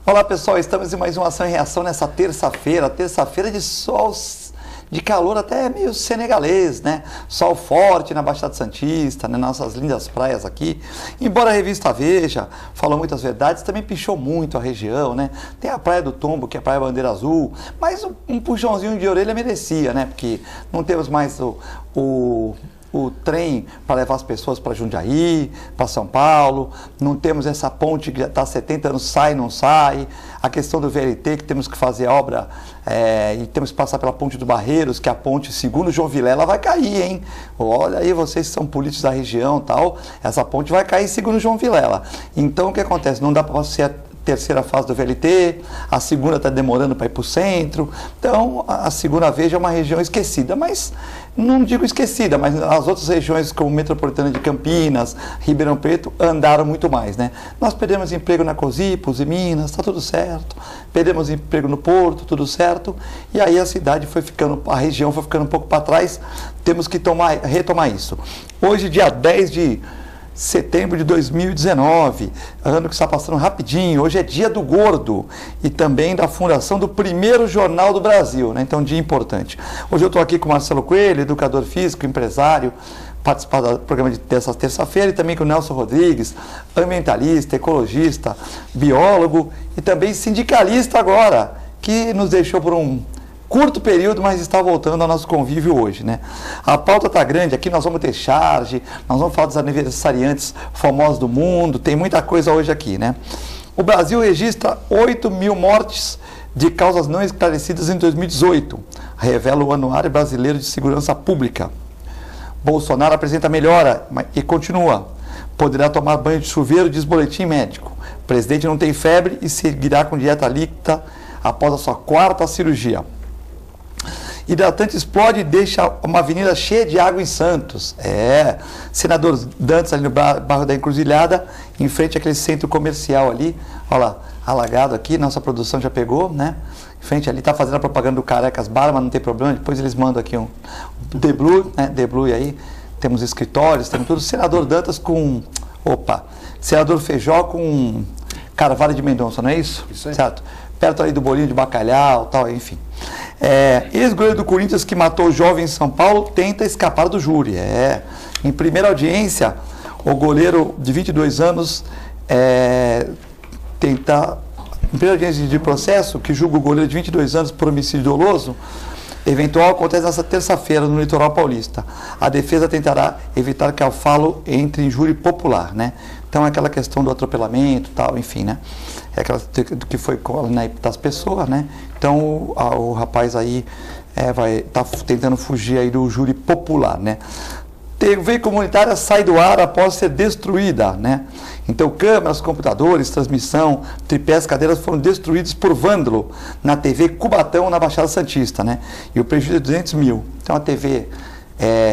Olá pessoal, estamos em mais uma ação e reação nessa terça-feira de sol, de calor até meio senegalês, né? Sol forte na Baixada Santista, né? Nossas lindas praias aqui. Embora a revista Veja falou muitas verdades, também pichou muito a região, né? Tem a Praia do Tombo, que é a Praia Bandeira Azul, mas um puxãozinho de orelha merecia, né? Porque não temos mais o trem para levar as pessoas para Jundiaí, para São Paulo, não temos essa ponte que já está há 70 anos, sai, não sai, a questão do VLT, que temos que fazer obra e temos que passar pela ponte do Barreiros, que a ponte, segundo João Vilela, vai cair, hein? Olha aí, vocês que são políticos da região, tal, essa ponte vai cair segundo João Vilela. Então, o que acontece? Não dá para ser terceira fase do VLT, a segunda está demorando para ir para o centro, então a segunda Veja é uma região esquecida, mas não digo esquecida, mas as outras regiões como Metropolitana de Campinas, Ribeirão Preto, andaram muito mais, né? Nós perdemos emprego na Cosipa, e Minas, está tudo certo, perdemos emprego no Porto, tudo certo, e aí a cidade foi ficando, a região foi ficando um pouco para trás, temos que retomar isso. Hoje, dia 10 de setembro de 2019, ano que está passando rapidinho. Hoje é dia do gordo e também da fundação do primeiro jornal do Brasil, né? Então, dia importante. Hoje eu estou aqui com o Marcelo Coelho, educador físico, empresário, participar do programa dessa terça-feira, e também com o Nelson Rodrigues, ambientalista, ecologista, biólogo e também sindicalista agora, que nos deixou por um curto período, mas está voltando ao nosso convívio hoje, né? A pauta está grande, aqui nós vamos ter charge, nós vamos falar dos aniversariantes famosos do mundo, tem muita coisa hoje aqui, né? O Brasil registra 8.000 mortes de causas não esclarecidas em 2018, revela o Anuário Brasileiro de Segurança Pública. Bolsonaro apresenta melhora e continua. Poderá tomar banho de chuveiro, diz boletim médico. O presidente não tem febre e seguirá com dieta líquida após a sua 4ª cirurgia. Hidratante explode e deixa uma avenida cheia de água em Santos. Senador Dantas ali no bairro da Encruzilhada, em frente àquele centro comercial ali, olha lá, alagado aqui, nossa produção já pegou, né? Em frente ali, tá fazendo a propaganda do Carecas Bar, mas não tem problema, depois eles mandam aqui um Deblu, né? Deblu aí, temos escritórios, temos tudo. Senador Dantas Senador Feijó com Carvalho de Mendonça, não é isso? Isso aí. Certo? Perto ali do bolinho de bacalhau, tal, enfim. Ex-goleiro do Corinthians que matou o jovem em São Paulo tenta escapar do júri. Em primeira audiência, o goleiro de 22 anos em primeira audiência de processo, que julga o goleiro de 22 anos por homicídio doloso, eventual, acontece nesta terça-feira no litoral paulista. A defesa tentará evitar que o falo entre em júri popular, né? Então, é aquela questão do atropelamento, tal, enfim, né? É aquela do que foi das pessoas, né? Então, o rapaz aí vai estar tentando fugir aí do júri popular, né? TV comunitária sai do ar após ser destruída, né? Então, câmeras, computadores, transmissão, tripés, cadeiras foram destruídos por vândalo na TV Cubatão, na Baixada Santista, né? E o prejuízo é 200 mil. Então, a TV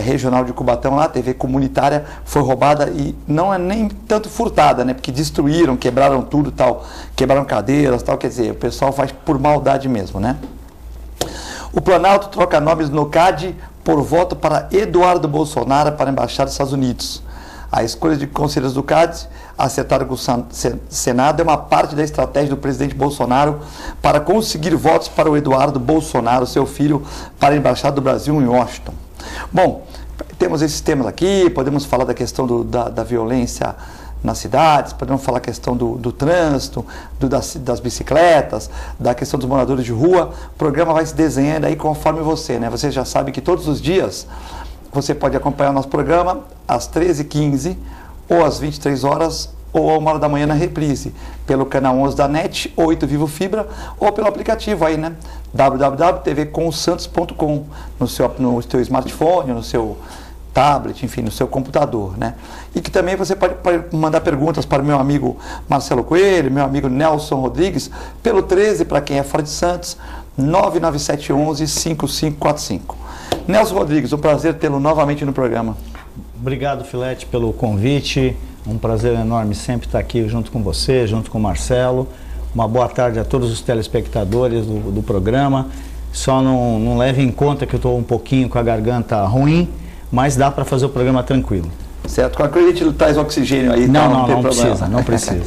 regional de Cubatão lá, a TV comunitária, foi roubada e não é nem tanto furtada, né? Porque destruíram, quebraram tudo, tal, quebraram cadeiras, tal, quer dizer, o pessoal faz por maldade mesmo, né? O Planalto troca nomes no CAD por voto para Eduardo Bolsonaro para a Embaixada dos Estados Unidos. A escolha de conselheiros do CAD, acertada com o Senado, é uma parte da estratégia do presidente Bolsonaro para conseguir votos para o Eduardo Bolsonaro, seu filho, para a Embaixada do Brasil em Washington. Bom, temos esses temas aqui, podemos falar da questão da violência nas cidades, podemos falar a questão do trânsito, das bicicletas, da questão dos moradores de rua. O programa vai se desenhando aí conforme você, né? Você já sabe que todos os dias você pode acompanhar o nosso programa às 13h15, ou às 23 horas, ou à 1h da manhã na reprise, pelo canal 11 da NET, 8 Vivo Fibra, ou pelo aplicativo aí, né? www.tvcomsantos.com, no seu smartphone, no seu tablet, enfim, no seu computador, né? E que também você pode mandar perguntas para o meu amigo Marcelo Coelho, meu amigo Nelson Rodrigues, pelo 13, para quem é fora de Santos, 99711-5545. Nelson Rodrigues, um prazer tê-lo novamente no programa. Obrigado, Filete, pelo convite. Um prazer enorme sempre estar aqui junto com você, junto com o Marcelo. Uma boa tarde a todos os telespectadores do programa. Só não leve em conta que eu estou um pouquinho com a garganta ruim, mas dá para fazer o programa tranquilo. Certo? Com a gente traz oxigênio aí. Não, tá? não precisa, não precisa.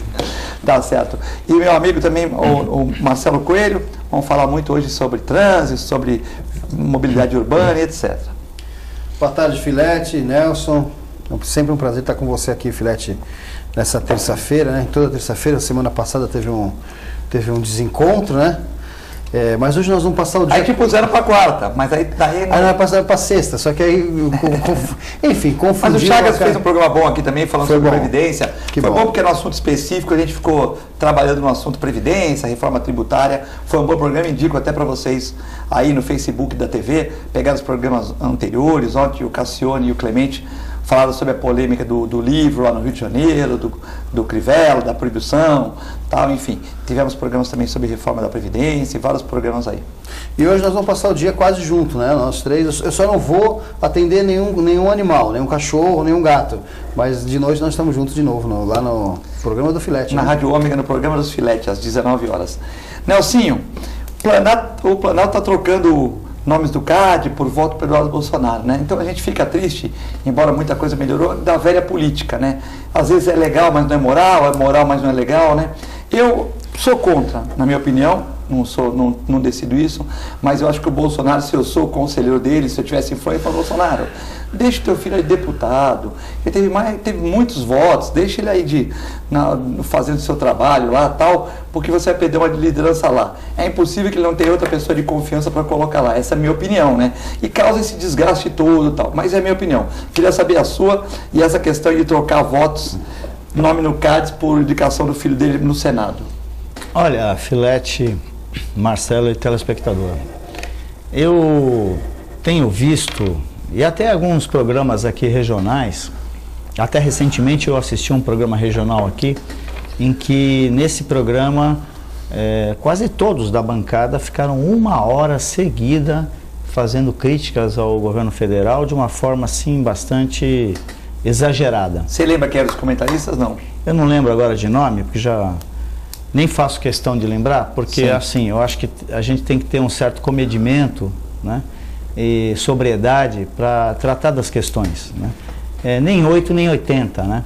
Tá certo. E meu amigo também, o Marcelo Coelho, vamos falar muito hoje sobre trânsito, sobre mobilidade urbana e etc. Boa tarde, Filete, Nelson. É sempre um prazer estar com você aqui, Filete, nessa terça-feira, né? Toda terça-feira, semana passada teve um desencontro, né? Mas hoje nós vamos passar o dia... Aí te puseram para quarta, mas aí... Aí nós passamos para sexta, só que aí... Enfim, confundiu... Mas o Chagas fez um programa bom aqui também, falando sobre Previdência. Foi bom porque era um assunto específico, a gente ficou trabalhando no assunto Previdência, reforma tributária. Foi um bom programa, indico até para vocês aí no Facebook da TV, pegar os programas anteriores. Ontem o Cassione e o Clemente falaram sobre a polêmica do livro lá no Rio de Janeiro, do Crivella, da proibição, tal, enfim. Tivemos programas também sobre reforma da Previdência e vários programas aí. E hoje nós vamos passar o dia quase junto, né? Nós três. Eu só não vou atender nenhum animal, nenhum cachorro, nenhum gato. Mas de noite nós estamos juntos de novo, lá no programa do Filete. Na Rádio Ômega, no programa dos Filete, às 19 horas. Nelsinho, o Planalto está trocando nomes do CAD por voto para Eduardo Bolsonaro, né? Então a gente fica triste, embora muita coisa melhorou, da velha política, né? Às vezes é legal, mas não é moral, mas não é legal, né? Eu sou contra, na minha opinião, não decido isso, mas eu acho que o Bolsonaro, se eu sou o conselheiro dele, se eu tivesse influência, eu falo, Bolsonaro, deixa o teu filho aí deputado, ele teve muitos votos, deixa ele aí fazendo o seu trabalho lá, tal, porque você vai perder uma liderança lá. É impossível que ele não tenha outra pessoa de confiança para colocar lá, essa é a minha opinião, né? E causa esse desgaste todo, tal, mas é a minha opinião. Queria saber a sua e essa questão de trocar votos, nome no CADES por indicação do filho dele no Senado. Olha, Filete, Marcelo e telespectador, eu tenho visto, e até alguns programas aqui regionais, até recentemente eu assisti um programa regional aqui, em que nesse programa quase todos da bancada ficaram 1 hora seguida fazendo críticas ao governo federal de uma forma assim bastante exagerada. Você lembra quem eram os comentaristas? Não. Eu não lembro agora de nome, porque já nem faço questão de lembrar, porque sim, assim, eu acho que a gente tem que ter um certo comedimento, né, e sobriedade para tratar das questões, né? Nem 8 nem 80, né?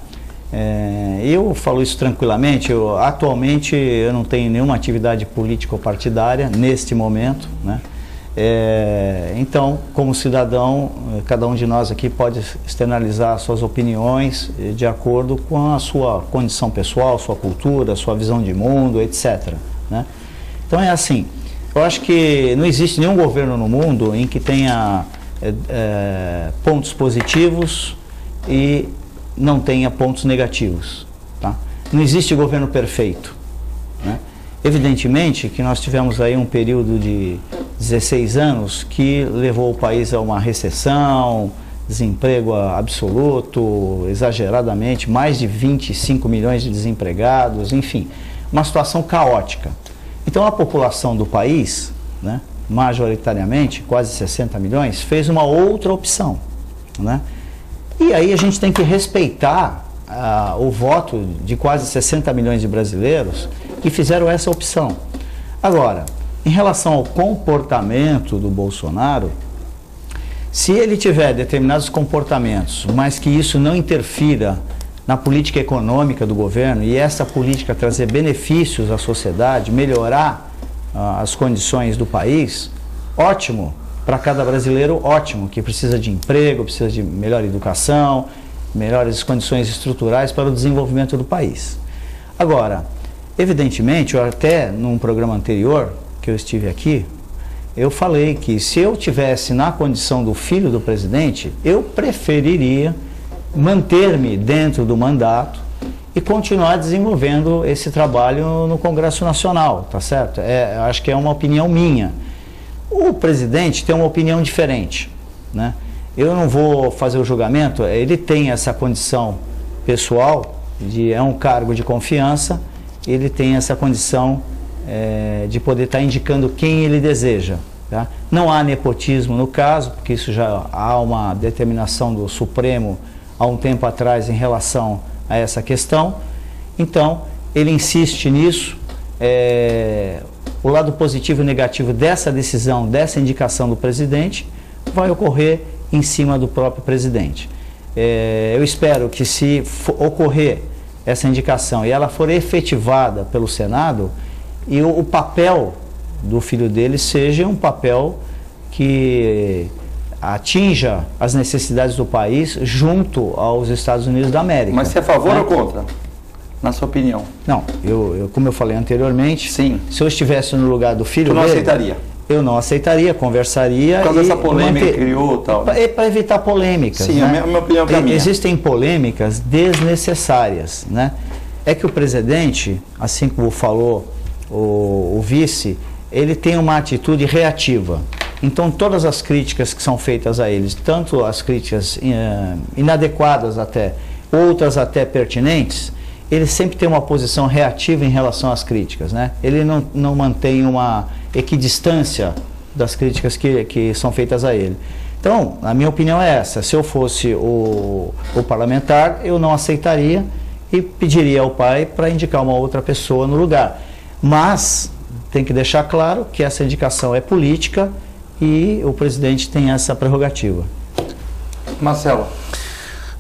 Eu falo isso tranquilamente. Atualmente eu não tenho nenhuma atividade política ou partidária neste momento, né? Então, como cidadão, cada um de nós aqui pode externalizar suas opiniões de acordo com a sua condição pessoal, sua cultura, sua visão de mundo, etc., né? Então é assim, eu acho que não existe nenhum governo no mundo em que tenha pontos positivos e não tenha pontos negativos, tá? Não existe governo perfeito, né? Evidentemente que nós tivemos aí um período de 16 anos que levou o país a uma recessão, desemprego absoluto, exageradamente, mais de 25 milhões de desempregados, enfim, uma situação caótica. Então a população do país, né, majoritariamente, quase 60 milhões, fez uma outra opção, né? E aí a gente tem que respeitar o voto de quase 60 milhões de brasileiros que fizeram essa opção. Agora, em relação ao comportamento do Bolsonaro, se ele tiver determinados comportamentos, mas que isso não interfira na política econômica do governo e essa política trazer benefícios à sociedade, melhorar as condições do país, ótimo. Para cada brasileiro, ótimo, que precisa de emprego, precisa de melhor educação, melhores condições estruturais para o desenvolvimento do país. Agora, evidentemente, eu até num programa anterior que eu estive aqui, eu falei que se eu tivesse na condição do filho do presidente, eu preferiria manter-me dentro do mandato e continuar desenvolvendo esse trabalho no Congresso Nacional, tá certo? Acho que é uma opinião minha. O presidente tem uma opinião diferente, né? Eu não vou fazer o julgamento, ele tem essa condição pessoal, é um cargo de confiança, ele tem essa condição de poder estar indicando quem ele deseja, tá? Não há nepotismo no caso, porque isso já há uma determinação do Supremo há um tempo atrás em relação a essa questão. Então, ele insiste nisso. O lado positivo e negativo dessa decisão, dessa indicação do presidente, vai ocorrer em cima do próprio presidente. eu espero que se ocorrer essa indicação e ela for efetivada pelo Senado, e o papel do filho dele seja um papel que atinja as necessidades do país junto aos Estados Unidos da América. Mas você é a favor ou contra? Na sua opinião? Não, como eu falei anteriormente, sim, se eu estivesse no lugar do filho dele... Tu não aceitaria? Eu não aceitaria, conversaria... Por causa dessa polêmica que criou e tal. Para evitar polêmicas. Sim, né? a minha opinião é a minha. Existem polêmicas desnecessárias, né? É que o presidente, assim como falou o vice, ele tem uma atitude reativa. Então, todas as críticas que são feitas a eles, tanto as críticas inadequadas até, outras até pertinentes, ele sempre tem uma posição reativa em relação às críticas, né? Ele não mantém uma equidistância das críticas que são feitas a ele. Então, a minha opinião é essa: se eu fosse o parlamentar, eu não aceitaria e pediria ao pai para indicar uma outra pessoa no lugar. Mas tem que deixar claro que essa indicação é política e o presidente tem essa prerrogativa. Marcelo.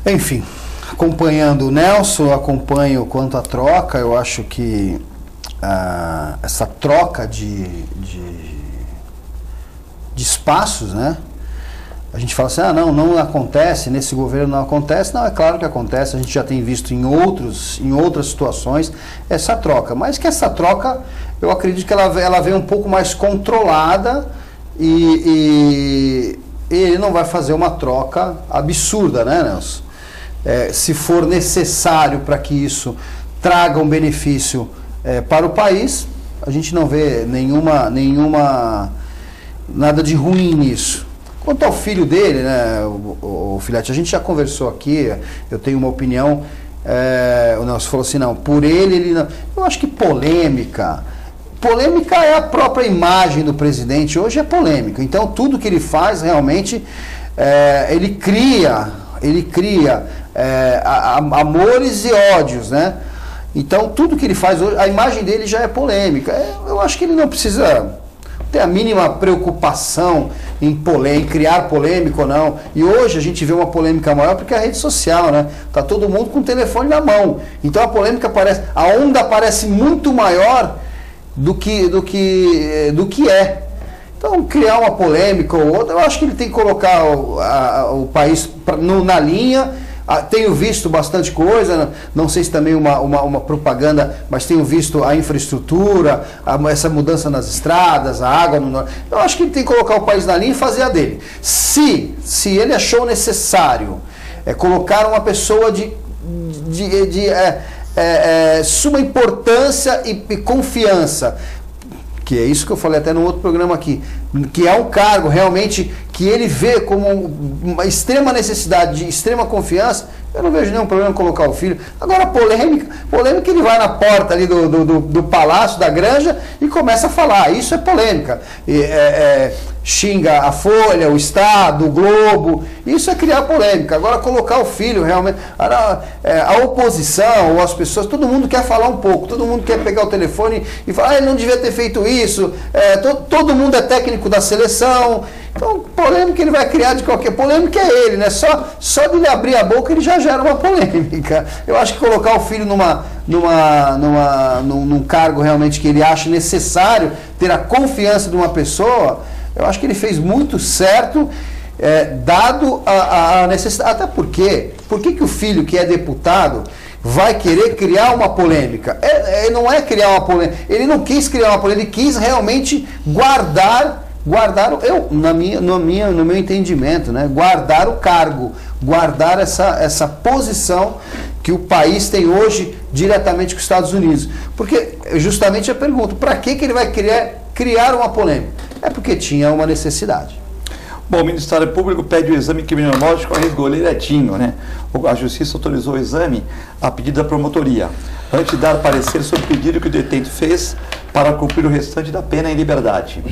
Enfim, acompanhando o Nelson, acompanho quanto à troca. Eu acho que essa troca de espaços, né? A gente fala assim, não acontece, nesse governo não acontece. Não, é claro que acontece, a gente já tem visto em outras situações essa troca. Mas que essa troca, eu acredito que ela vem um pouco mais controlada e ele não vai fazer uma troca absurda, né, Nelson? Se for necessário para que isso traga um benefício para o país, a gente não vê nada de ruim nisso. Quanto ao filho dele, né, o Filete, a gente já conversou aqui, eu tenho uma opinião, o Nelson falou assim, não, por ele não. Eu acho que polêmica é a própria imagem do presidente, hoje é polêmica. Então tudo que ele faz realmente, ele cria amores e ódios, né? Então tudo que ele faz hoje, a imagem dele já é polêmica. Eu acho que ele não precisa ter a mínima preocupação em criar polêmica ou não. E hoje a gente vê uma polêmica maior porque é a rede social, né? Tá todo mundo com o telefone na mão. Então a onda parece muito maior do que é. Então criar uma polêmica ou outra, eu acho que ele tem que colocar o país na linha. Tenho visto bastante coisa, não sei se também uma propaganda, mas tenho visto a infraestrutura, essa mudança nas estradas, a água. Eu acho que ele tem que colocar o país na linha e fazer a dele. Se ele achou necessário colocar uma pessoa de suma importância e confiança, que é isso que eu falei até no outro programa aqui, que é um cargo realmente que ele vê como uma extrema necessidade, de extrema confiança, eu não vejo nenhum problema em colocar o filho. Agora, polêmica ele vai na porta ali do palácio, da granja, e começa a falar, isso é polêmica. Xinga a Folha, o Estado, o Globo, isso é criar polêmica. Agora, colocar o filho realmente, a oposição, ou as pessoas, todo mundo quer falar um pouco, todo mundo quer pegar o telefone e falar, ele não devia ter feito isso, todo mundo é técnico da seleção. Então, polêmica ele vai criar de qualquer... Polêmica é ele, né? Só de ele abrir a boca ele já gera uma polêmica. Eu acho que colocar o filho num cargo realmente que ele acha necessário, ter a confiança de uma pessoa, eu acho que ele fez muito certo, dado a necessidade. Até porque, por que o filho que é deputado vai querer criar uma polêmica? Não é criar uma polêmica. Ele não quis criar uma polêmica, ele quis realmente guardar no meu entendimento, né? Guardar o cargo, guardar essa posição que o país tem hoje diretamente com os Estados Unidos. Porque justamente eu pergunto, para que ele vai criar uma polêmica? É porque tinha uma necessidade. Bom, o Ministério Público pede o exame criminológico a ex-goleiro Edinho, né? A Justiça autorizou o exame a pedido da promotoria, antes de dar parecer sobre o pedido que o detento fez para cumprir o restante da pena em liberdade.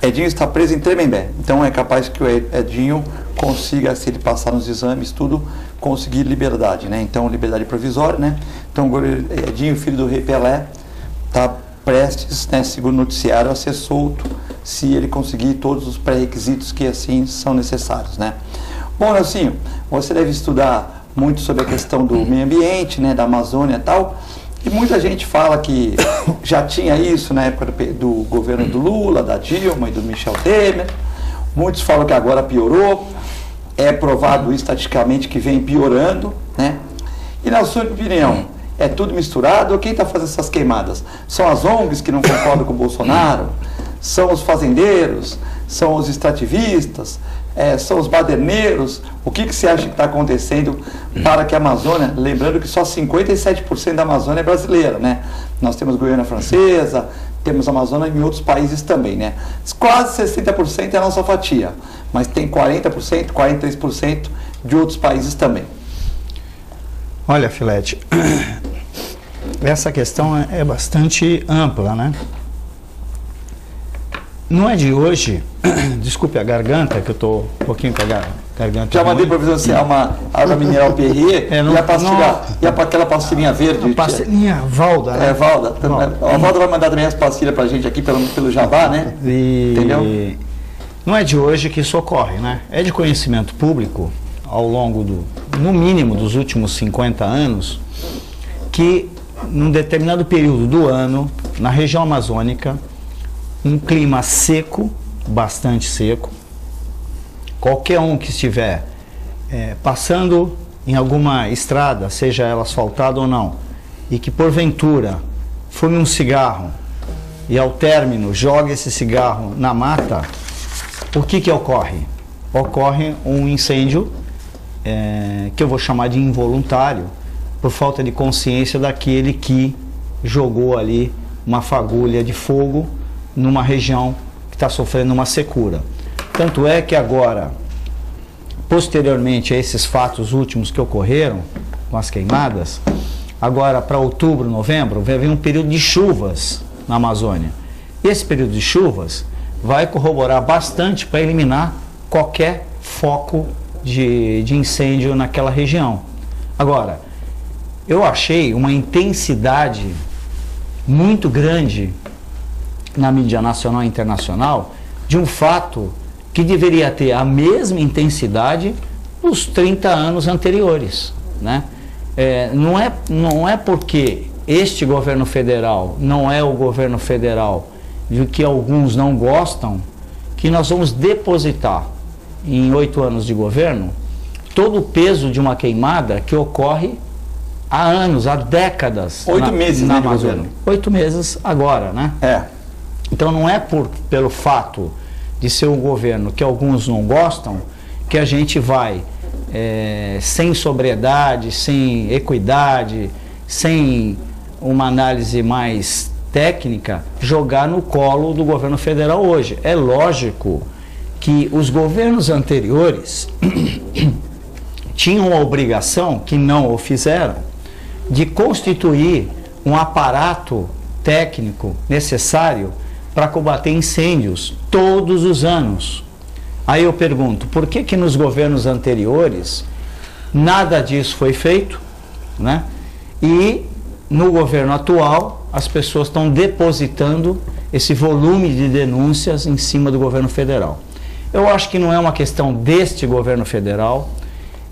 Edinho está preso em Tremembé, então é capaz que o Edinho consiga, se ele passar nos exames, tudo, conseguir liberdade, né? Então, liberdade provisória, né? Então, o Edinho, filho do rei Pelé, está prestes, né, segundo o noticiário, a ser solto, se ele conseguir todos os pré-requisitos que assim são necessários, né? Bom, Nelsinho, você deve estudar muito sobre a questão do meio ambiente, né, da Amazônia e tal, e muita gente fala que já tinha isso na época do governo do Lula, da Dilma e do Michel Temer. Muitos falam que agora piorou, é provado estatisticamente que vem piorando, né? E na sua opinião, é tudo misturado ou quem está fazendo essas queimadas? São as ONGs que não concordam com o Bolsonaro? São os fazendeiros? São os extrativistas? São os baderneiros? O que você acha que está acontecendo para que a Amazônia, lembrando que só 57% da Amazônia é brasileira, né? Nós temos Guiana Francesa, temos a Amazônia em outros países também, né? Quase 60% é a nossa fatia, mas tem 40%, 43% de outros países também. Olha, Filete, essa questão é bastante ampla, né? Não é de hoje, desculpe a garganta, que eu estou um pouquinho com a garganta. Já mandei para você uma água mineral Perrier e aquela pastilhinha verde. A pastilhinha Valda, né? Valda. A Valda vai mandar também as pastilhas para a gente aqui pelo Jabá, né? Entendeu? Não é de hoje que isso ocorre, né? É de conhecimento público, ao longo no mínimo dos últimos 50 anos, que num determinado período do ano, na região amazônica, um clima seco, bastante seco, qualquer um que estiver passando em alguma estrada, seja ela asfaltada ou não, e que porventura fume um cigarro e ao término joga esse cigarro na mata, o que ocorre? Ocorre um incêndio que eu vou chamar de involuntário, por falta de consciência daquele que jogou ali uma fagulha de fogo numa região que está sofrendo uma secura. Tanto é que agora, posteriormente a esses fatos últimos que ocorreram com as queimadas, agora para outubro, novembro, vai haver um período de chuvas na Amazônia. E esse período de chuvas vai corroborar bastante para eliminar qualquer foco de incêndio naquela região. Agora, eu achei uma intensidade muito grande na mídia nacional e internacional de um fato que deveria ter a mesma intensidade dos 30 anos anteriores, né? Não é porque este governo federal não é o governo federal de que alguns não gostam que nós vamos depositar em 8 anos de governo todo o peso de uma queimada que ocorre há anos, há décadas 8 meses na de Amazônia. governo. 8 meses agora, né? Então não é pelo fato de ser um governo que alguns não gostam que a gente vai sem sobriedade, sem equidade, sem uma análise mais técnica, jogar no colo do governo federal hoje. É lógico que os governos anteriores tinham a obrigação, que não o fizeram, de constituir um aparato técnico necessário para combater incêndios todos os anos. Aí eu pergunto, por que nos governos anteriores nada disso foi feito, né? E no governo atual as pessoas estão depositando esse volume de denúncias em cima do governo federal. Eu acho que não é uma questão deste governo federal,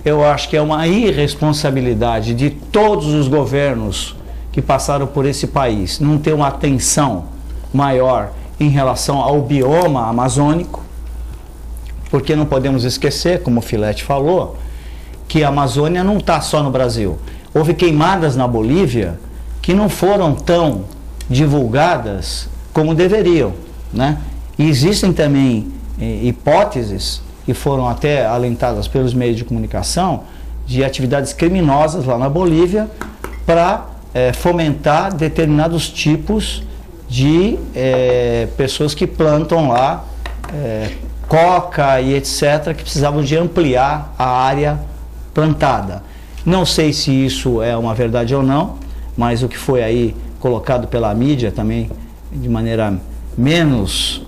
eu acho que é uma irresponsabilidade de todos os governos que passaram por esse país não ter uma atenção maior em relação ao bioma amazônico, porque não podemos esquecer, como o Filete falou, que a Amazônia não está só no Brasil. Houve queimadas na Bolívia que não foram tão divulgadas como deveriam, né? E existem também hipóteses que foram até alentadas pelos meios de comunicação de atividades criminosas lá na Bolívia para fomentar determinados tipos de pessoas que plantam lá coca e etc, que precisavam de ampliar a área plantada. Não sei se isso é uma verdade ou não, mas o que foi aí colocado pela mídia também de maneira menos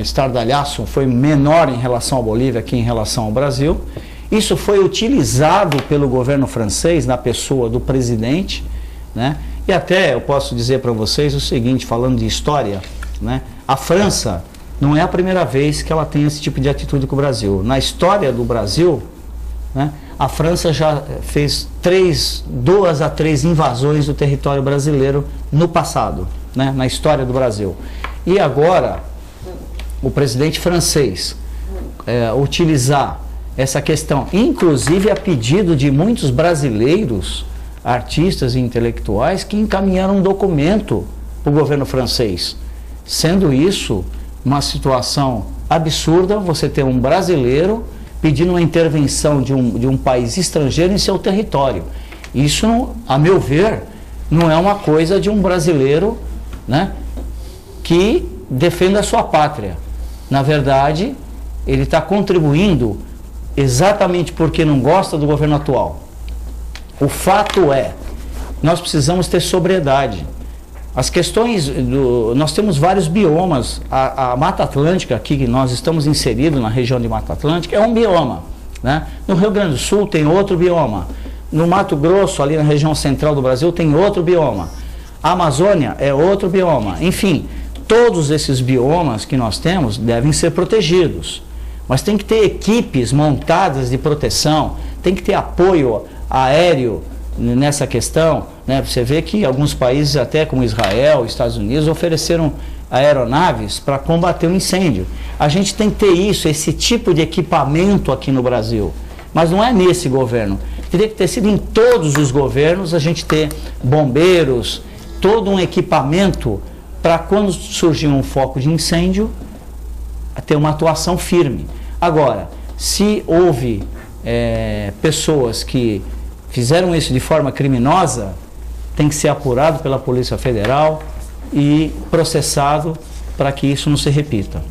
estardalhaço, foi menor em relação à Bolívia que em relação ao Brasil. Isso foi utilizado pelo governo francês na pessoa do presidente, né? E até eu posso dizer para vocês o seguinte, falando de história, né? A França não é a primeira vez que ela tem esse tipo de atitude com o Brasil. Na história do Brasil, né, a França já fez 2 a 3 invasões do território brasileiro no passado, né, na história do Brasil. E agora, o presidente francês utilizar essa questão, inclusive a pedido de muitos brasileiros, artistas e intelectuais, que encaminharam um documento para o governo francês. Sendo isso uma situação absurda, você ter um brasileiro pedindo uma intervenção de um país estrangeiro em seu território. Isso, a meu ver, não é uma coisa de um brasileiro, né, que defenda a sua pátria. Na verdade, ele está contribuindo exatamente porque não gosta do governo atual. O fato é, nós precisamos ter sobriedade. As questões, nós temos vários biomas. A Mata Atlântica, aqui que nós estamos inseridos na região de Mata Atlântica, é um bioma, né? No Rio Grande do Sul tem outro bioma. No Mato Grosso, ali na região central do Brasil, tem outro bioma. A Amazônia é outro bioma. Enfim, todos esses biomas que nós temos devem ser protegidos. Mas tem que ter equipes montadas de proteção, tem que ter apoio aéreo nessa questão, né? Você vê que alguns países, até como Israel, Estados Unidos, ofereceram aeronaves para combater o incêndio. A gente tem que ter isso, esse tipo de equipamento aqui no Brasil. Mas não é nesse governo. Teria que ter sido em todos os governos, a gente ter bombeiros, todo um equipamento para quando surgir um foco de incêndio, ter uma atuação firme. Agora, se houve pessoas que fizeram isso de forma criminosa, tem que ser apurado pela Polícia Federal e processado para que isso não se repita.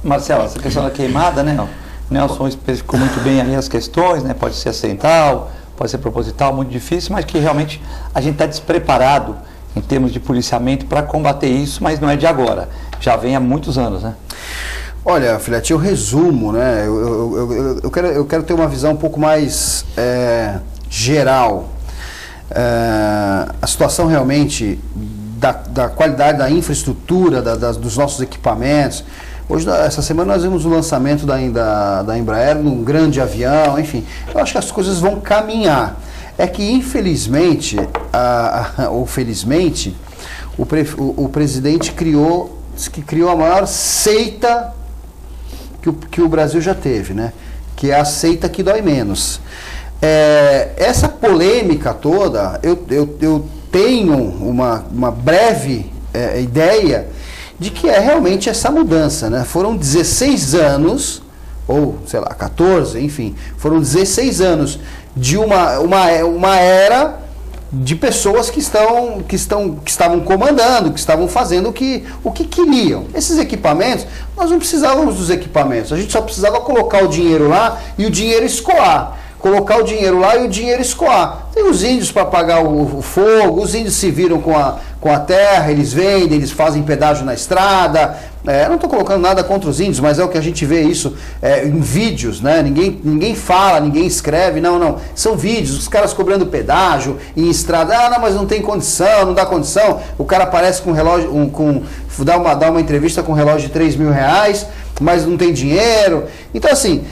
Marcelo, essa questão da queimada, né? O Nelson especificou muito bem ali as questões, né? Pode ser acidental, pode ser proposital, muito difícil, mas que realmente a gente está despreparado em termos de policiamento para combater isso, mas não é de agora, já vem há muitos anos, né? Olha, Filete, eu resumo, né? Eu quero ter uma visão um pouco mais geral. A situação realmente da qualidade da infraestrutura, dos nossos equipamentos. Hoje, essa semana, nós vimos o lançamento da Embraer num grande avião, enfim. Eu acho que as coisas vão caminhar. É que, infelizmente, ou felizmente, o presidente criou a maior seita que o Brasil já teve, né? Que é a seita que dói menos. Essa polêmica toda, eu tenho uma breve ideia de que é realmente essa mudança, né? Foram 16 anos, ou sei lá, 14, enfim, foram 16 anos de uma era de pessoas que estavam comandando, que estavam fazendo o que queriam. Esses equipamentos, nós não precisávamos dos equipamentos, a gente só precisava colocar o dinheiro lá e o dinheiro escoar. Colocar o dinheiro lá e o dinheiro escoar. Tem os índios para pagar o fogo, os índios se viram com a terra, eles vendem, eles fazem pedágio na estrada. Eu não estou colocando nada contra os índios, mas é o que a gente vê isso em vídeos, né? Ninguém fala, ninguém escreve, não. São vídeos, os caras cobrando pedágio em estrada. Não, mas não tem condição, não dá condição. O cara aparece com um relógio, dá uma entrevista com um relógio de R$3.000, mas não tem dinheiro. Então, assim,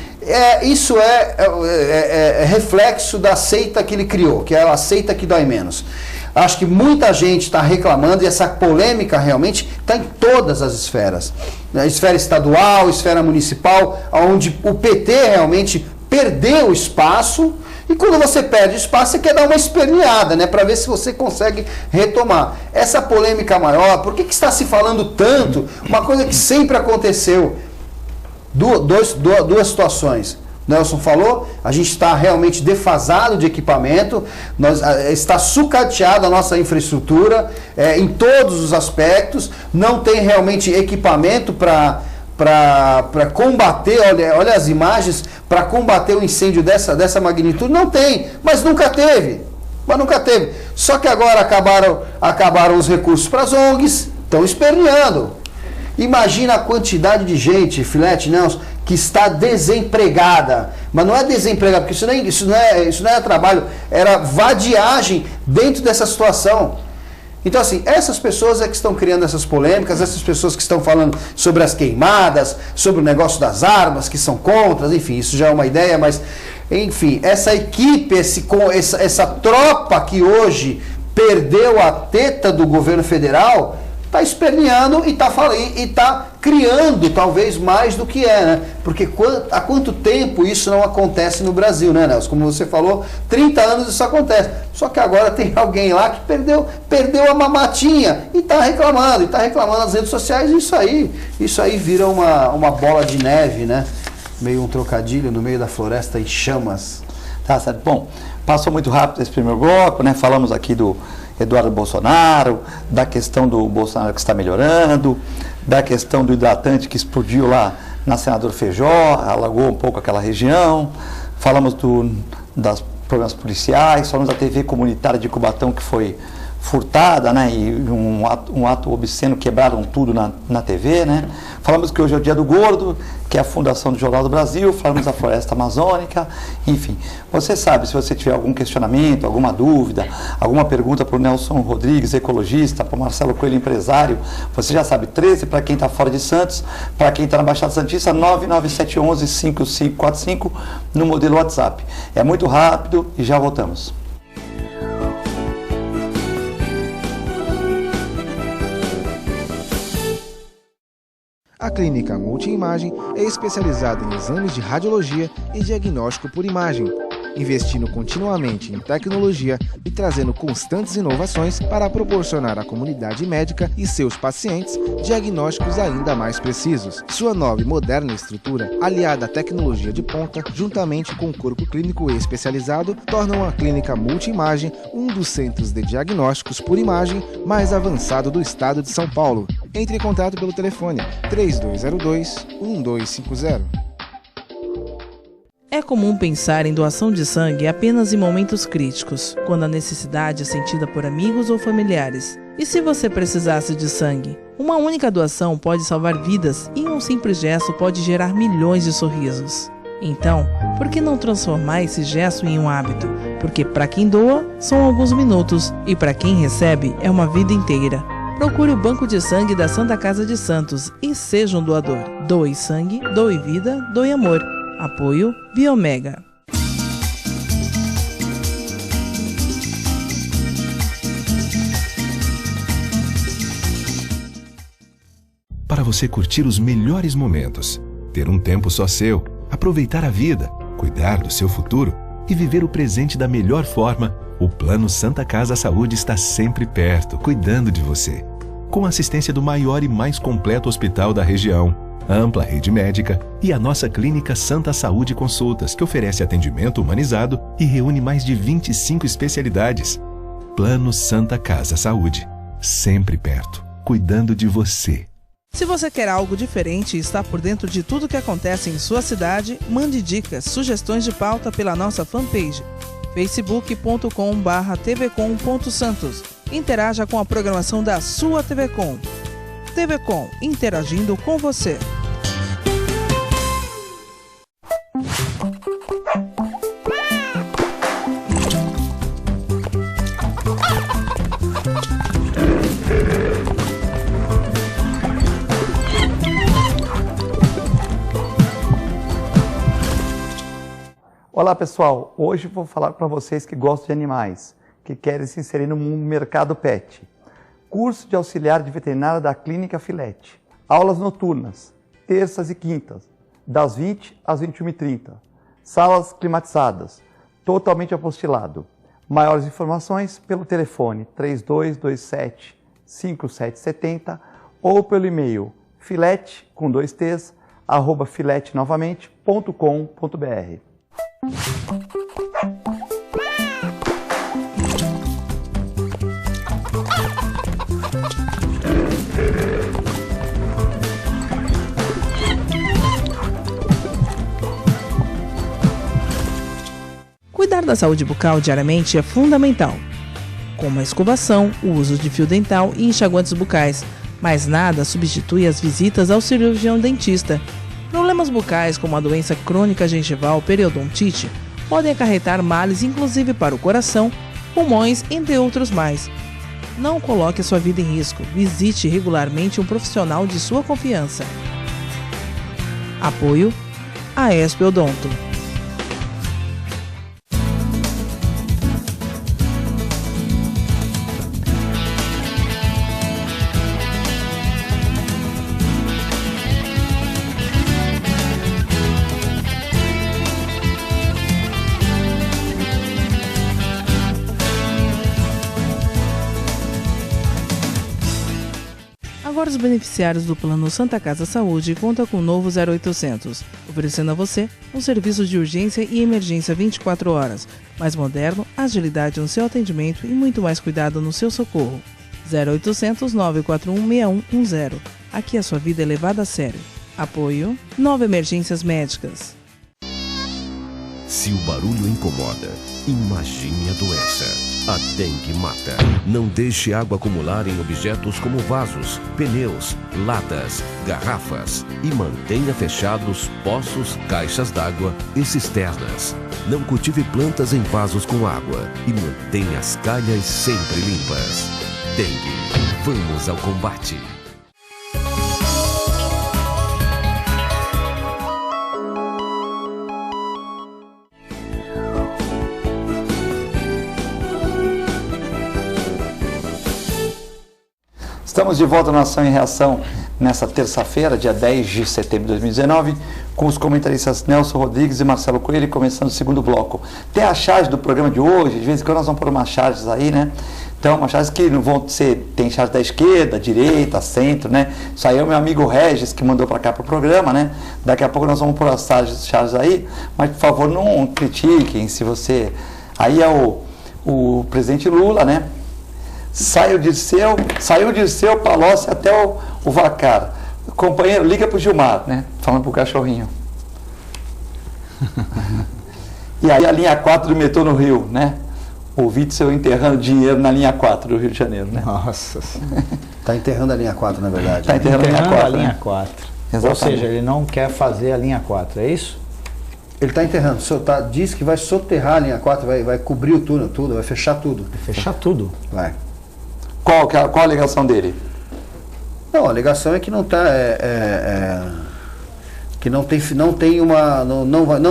isso é reflexo da seita que ele criou, que é a seita que dói menos. Acho que muita gente está reclamando e essa polêmica realmente está em todas as esferas. A esfera estadual, esfera municipal, onde o PT realmente perdeu espaço. E quando você perde espaço, você quer dar uma esperneada, né, para ver se você consegue retomar. Essa polêmica maior, por que está se falando tanto? Uma coisa que sempre aconteceu. Duas situações. Nelson falou, a gente está realmente defasado de equipamento, está sucateada a nossa infraestrutura em todos os aspectos, não tem realmente equipamento para combater, olha as imagens, para combater o incêndio dessa magnitude, não tem, mas nunca teve. Só que agora acabaram os recursos para as ONGs, estão esperneando. Imagina a quantidade de gente, Filete, Nelson, que está desempregada. Mas não é desempregada, porque isso não é trabalho, era vadiagem dentro dessa situação. Então, assim, essas pessoas é que estão criando essas polêmicas, essas pessoas que estão falando sobre as queimadas, sobre o negócio das armas, que são contra, enfim, isso já é uma ideia, mas, enfim, essa equipe, essa tropa que hoje perdeu a teta do governo federal, está esperneando e está criando talvez mais do que é, né? Porque há quanto tempo isso não acontece no Brasil, né, Nelson? Como você falou, 30 anos isso acontece. Só que agora tem alguém lá que perdeu a mamatinha e está reclamando nas redes sociais, e isso aí vira uma bola de neve, né? Meio um trocadilho no meio da floresta em chamas. Tá certo. Bom, passou muito rápido esse primeiro bloco, né? Falamos aqui do Eduardo Bolsonaro, da questão do Bolsonaro que está melhorando, da questão do hidratante que explodiu lá na Senador Feijó, alagou um pouco aquela região, falamos das problemas policiais, falamos da TV comunitária de Cubatão que foi furtada, né, e um ato obsceno, quebraram tudo na TV, né. Falamos que hoje é o Dia do Gordo, que é a fundação do Jornal do Brasil, falamos da floresta amazônica, enfim. Você sabe, se você tiver algum questionamento, alguma dúvida, alguma pergunta para o Nelson Rodrigues, ecologista, para o Marcelo Coelho, empresário, você já sabe, 13 para quem está fora de Santos, para quem está na Baixada Santista, 99711-5545 no modelo WhatsApp. É muito rápido e já voltamos. A Clínica Multiimagem é especializada em exames de radiologia e diagnóstico por imagem, investindo continuamente em tecnologia e trazendo constantes inovações para proporcionar à comunidade médica e seus pacientes diagnósticos ainda mais precisos. Sua nova e moderna estrutura, aliada à tecnologia de ponta, juntamente com o corpo clínico especializado, tornam a Clínica Multiimagem um dos centros de diagnósticos por imagem mais avançado do estado de São Paulo. Entre em contato pelo telefone 3202-1250. É comum pensar em doação de sangue apenas em momentos críticos, quando a necessidade é sentida por amigos ou familiares. E se você precisasse de sangue? Uma única doação pode salvar vidas e um simples gesto pode gerar milhões de sorrisos. Então, por que não transformar esse gesto em um hábito? Porque para quem doa, são alguns minutos e para quem recebe, é uma vida inteira. Procure o Banco de Sangue da Santa Casa de Santos e seja um doador. Doe sangue, doe vida, doe amor. Apoio Biomega. Para você curtir os melhores momentos, ter um tempo só seu, aproveitar a vida, cuidar do seu futuro e viver o presente da melhor forma, o Plano Santa Casa Saúde está sempre perto, cuidando de você. Com a assistência do maior e mais completo hospital da região, ampla rede médica e a nossa clínica Santa Saúde Consultas, que oferece atendimento humanizado e reúne mais de 25 especialidades. Plano Santa Casa Saúde, sempre perto, cuidando de você. Se você quer algo diferente e está por dentro de tudo que acontece em sua cidade, mande dicas, sugestões de pauta pela nossa fanpage facebook.com/tvcom.santos. Interaja com a programação da sua TV Com. TV Com, interagindo com você. Olá pessoal, hoje vou falar para vocês que gostam de animais, que querem se inserir no mercado pet. Curso de auxiliar de veterinária da Clínica Filete. Aulas noturnas, terças e quintas, das 20 às 21h30. Salas climatizadas, totalmente apostilado. Maiores informações pelo telefone 3227-5770 ou pelo e-mail filete, com 2 T's, @filetenovamente.com.br. Cuidar da saúde bucal diariamente é fundamental, como a escovação, o uso de fio dental e enxaguantes bucais, mas nada substitui as visitas ao cirurgião dentista. Problemas bucais como a doença crônica gengival periodontite podem acarretar males inclusive para o coração, pulmões, entre outros mais. Não coloque a sua vida em risco. Visite regularmente um profissional de sua confiança. Apoio Aesp Odonto. Agora os beneficiários do Plano Santa Casa Saúde contam com o novo 0800, oferecendo a você um serviço de urgência e emergência 24 horas, mais moderno, agilidade no seu atendimento e muito mais cuidado no seu socorro. 0800 941 6110. Aqui a sua vida é levada a sério. Apoio Nova Emergências Médicas. Se o barulho incomoda, imagine a doença. A dengue mata. Não deixe água acumular em objetos como vasos, pneus, latas, garrafas e mantenha fechados poços, caixas d'água e cisternas. Não cultive plantas em vasos com água e mantenha as calhas sempre limpas. Dengue. Vamos ao combate. Estamos de volta na Ação e Reação nessa terça-feira, dia 10 de setembro de 2019, com os comentaristas Nelson Rodrigues e Marcelo Coelho, começando o segundo bloco. Tem a charge do programa de hoje, de vez em quando nós vamos pôr umas charges aí, né? Então, umas charges que não vão ser, tem charge da esquerda, direita, centro, né? Isso aí é o meu amigo Regis que mandou para cá para o programa, né? Daqui a pouco nós vamos pôr as charges aí, mas por favor não critiquem se você... Aí é o presidente Lula, né? Saiu de seu Palocci até o Vacar. Companheiro, liga pro Gilmar, né? Falando pro cachorrinho. E aí a linha 4 do metrô no Rio, né? O Witzel enterrando dinheiro na linha 4 do Rio de Janeiro, né? Nossa. Tá enterrando a linha 4, na verdade. Tá enterrando a linha né? 4. Exatamente. Ou seja, ele não quer fazer a linha 4, é isso? Ele está enterrando, diz que vai soterrar a linha 4, vai cobrir o túnel, tudo, vai fechar tudo. Fechar tudo? Vai. Qual a alegação dele? Não, a alegação é que não está, que não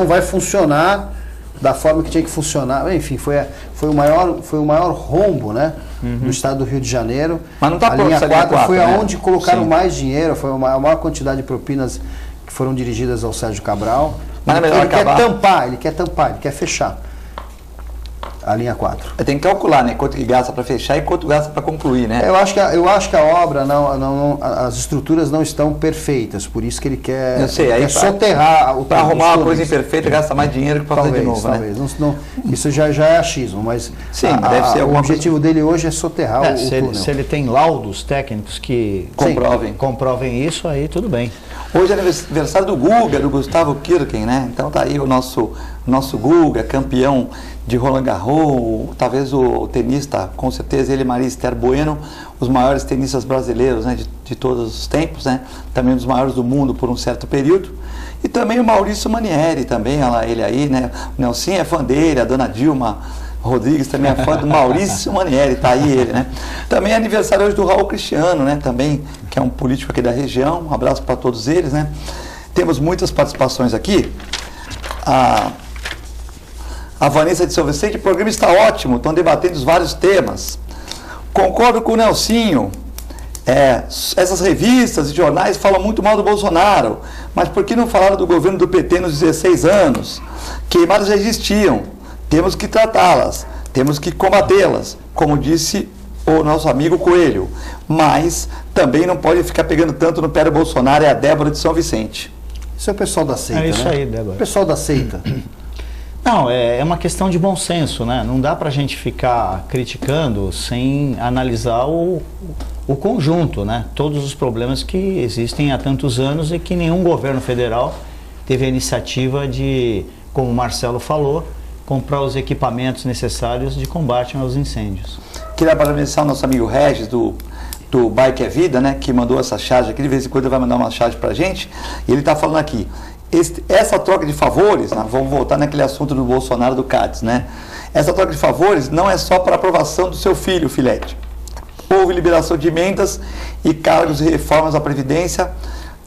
vai funcionar da forma que tinha que funcionar. Enfim, foi o maior rombo, né, do estado do Rio de Janeiro. Mas não está pronto. A linha 4 foi né? aonde colocaram Sim. mais dinheiro, foi a maior quantidade de propinas que foram dirigidas ao Sérgio Cabral. Mas é melhor ele acabar. quer tampar, ele quer fechar a linha 4. Tem que calcular, né? Quanto que gasta para fechar e quanto gasta para concluir, né? Eu acho que a obra, as estruturas não estão perfeitas, por isso que ele quer, soterrar o para arrumar uma coisa imperfeita gasta mais dinheiro que para fazer de novo, talvez. Né? Não, isso já é achismo, mas sim, deve ser o objetivo dele hoje é soterrar o túnel. Se ele tem laudos técnicos que comprovem isso, aí tudo bem. Hoje é aniversário do Guga, do Gustavo Kirchen, né? Então tá aí o nosso Guga, campeão de Roland Garros, talvez o tenista, com certeza ele e Maria Esther Bueno, os maiores tenistas brasileiros, né, de todos os tempos, né? Também um dos maiores do mundo por um certo período. E também o Maurício Manieri, também, olha lá, ele aí, né? O Nelson é fã dele, a dona Dilma Rodrigues também é fã do Maurício Manieri, tá aí ele, né? Também é aniversário hoje do Raul Cristiano, né? Também, que é um político aqui da região. Um abraço para todos eles, né? Temos muitas participações aqui. A Vanessa de São Vicente, o programa está ótimo, estão debatendo os vários temas. Concordo com o Nelsinho. Essas revistas e jornais falam muito mal do Bolsonaro, mas por que não falaram do governo do PT nos 16 anos? Queimadas já existiam. Temos que tratá-las, temos que combatê-las, como disse o nosso amigo Coelho. Mas também não pode ficar pegando tanto no pé do Bolsonaro, é a Débora de São Vicente. Isso é o pessoal da seita, É isso né? aí, Débora. O pessoal da seita. Não, é uma questão de bom senso, né? Não dá pra gente ficar criticando sem analisar o conjunto, né? Todos os problemas que existem há tantos anos e que nenhum governo federal teve a iniciativa de, como o Marcelo falou, comprar os equipamentos necessários de combate aos incêndios. Queria parabenizar o nosso amigo Regis, do Bike é Vida, né, que mandou essa charge aqui, de vez em quando ele vai mandar uma charge pra gente, e ele está falando aqui, essa troca de favores, né, vamos voltar naquele assunto do Bolsonaro, do CADES, né, essa troca de favores não é só para aprovação do seu filho, Filete, houve liberação de emendas e cargos e reformas à Previdência,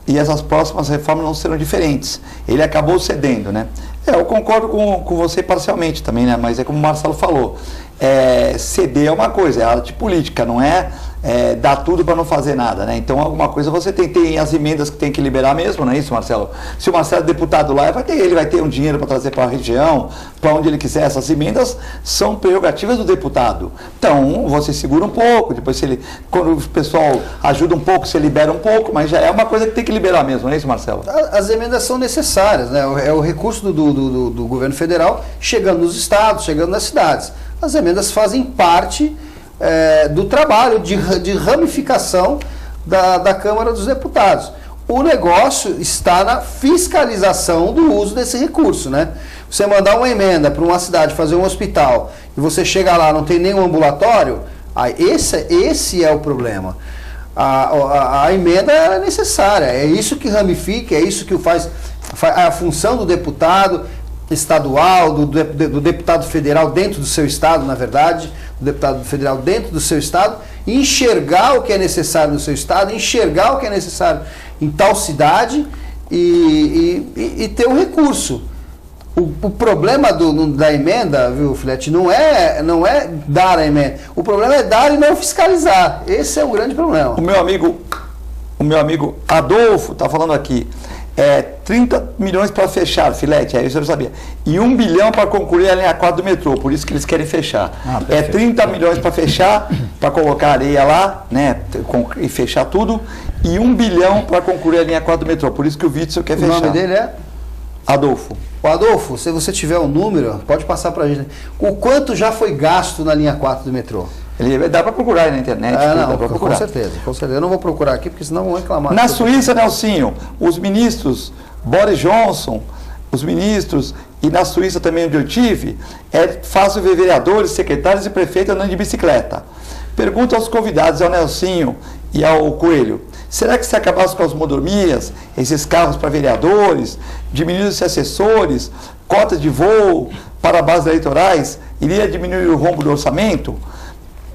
e essas próximas reformas não serão diferentes. Ele acabou cedendo, né? Eu concordo com você parcialmente também, né? Mas é como o Marcelo falou, ceder é uma coisa, é arte política, não é dar tudo para não fazer nada, né? Então alguma coisa você tem as emendas que tem que liberar mesmo, não é isso, Marcelo? Se o Marcelo é deputado lá, ele vai ter um dinheiro para trazer para a região, para onde ele quiser. Essas emendas são prerrogativas do deputado. Então você segura um pouco, depois quando o pessoal ajuda um pouco, você libera um pouco, mas já é uma coisa que tem que liberar mesmo, não é isso, Marcelo? As emendas são necessárias, né? É o recurso do governo federal chegando nos estados, chegando nas cidades. As emendas fazem parte do trabalho de ramificação da Câmara dos Deputados. O negócio está na fiscalização do uso desse recurso, né? Você mandar uma emenda para uma cidade fazer um hospital e você chega lá, não tem nenhum ambulatório, esse é o problema. A emenda é necessária, é isso que ramifica, é isso que faz a função do deputado estadual, do deputado federal dentro do seu estado, na verdade, do deputado federal dentro do seu estado, enxergar o que é necessário no seu estado, enxergar o que é necessário em tal cidade e ter o recurso. O problema da emenda, viu, Filete, não é dar a emenda. O problema é dar e não fiscalizar. Esse é o grande problema. O meu amigo Adolfo está falando aqui. 30 milhões para fechar, Filete, isso eu não sabia. E 1 bilhão para concluir a linha 4 do metrô, por isso que eles querem fechar. 30 milhões para fechar, para colocar areia lá, né, e fechar tudo, e 1 bilhão para concluir a linha 4 do metrô, por isso que o Witzel quer fechar. O nome dele é? Adolfo. O Adolfo, se você tiver um número, pode passar para a gente. O quanto já foi gasto na linha 4 do metrô? Dá para procurar aí na internet. Não, com certeza. Eu não vou procurar aqui, porque senão vão reclamar. Na Suíça, Nelsinho, os ministros, Boris Johnson, os ministros, e na Suíça também onde eu tive, é fácil ver vereadores, secretários e prefeitos andando de bicicleta. Pergunto aos convidados, ao Nelsinho e ao Coelho, será que se acabasse com as mordomias, esses carros para vereadores, diminuísse assessores, cotas de voo para bases eleitorais, iria diminuir o rombo do orçamento?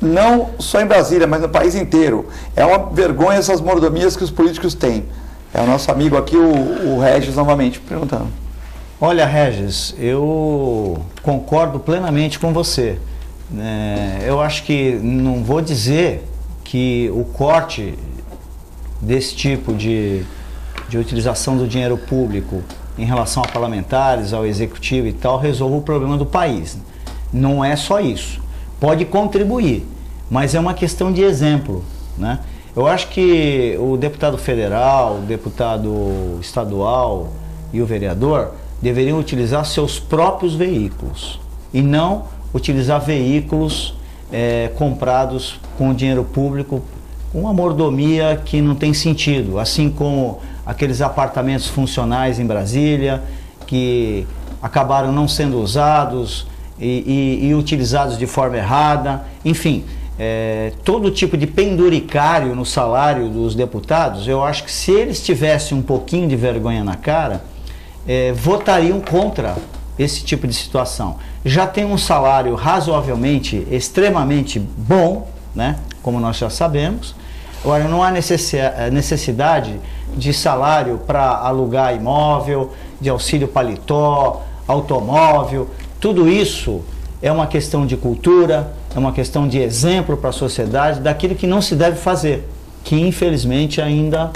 Não só em Brasília, mas no país inteiro. É uma vergonha essas mordomias que os políticos têm. É o nosso amigo aqui, o Regis, novamente, perguntando. Olha, Regis, eu concordo plenamente com você. Eu acho que não vou dizer que o corte desse tipo de utilização do dinheiro público em relação a parlamentares, ao executivo e tal, resolva o problema do país. Não é só isso. Pode contribuir, mas é uma questão de exemplo, né? Eu acho que o deputado federal, o deputado estadual e o vereador deveriam utilizar seus próprios veículos e não utilizar veículos comprados com dinheiro público, com uma mordomia que não tem sentido, assim como aqueles apartamentos funcionais em Brasília que acabaram não sendo usados e utilizados de forma errada, enfim, todo tipo de penduricário no salário dos deputados. Eu acho que se eles tivessem um pouquinho de vergonha na cara, votariam contra esse tipo de situação. Já tem um salário razoavelmente, extremamente bom, né, como nós já sabemos. Agora, não há necessidade de salário para alugar imóvel, de auxílio paletó, automóvel. Tudo isso é uma questão de cultura, é uma questão de exemplo para a sociedade daquilo que não se deve fazer, que infelizmente ainda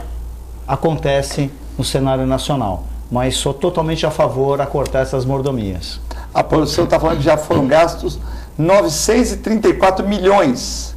acontece no cenário nacional. Mas sou totalmente a favor a cortar essas mordomias. A produção está falando que já foram gastos 934 milhões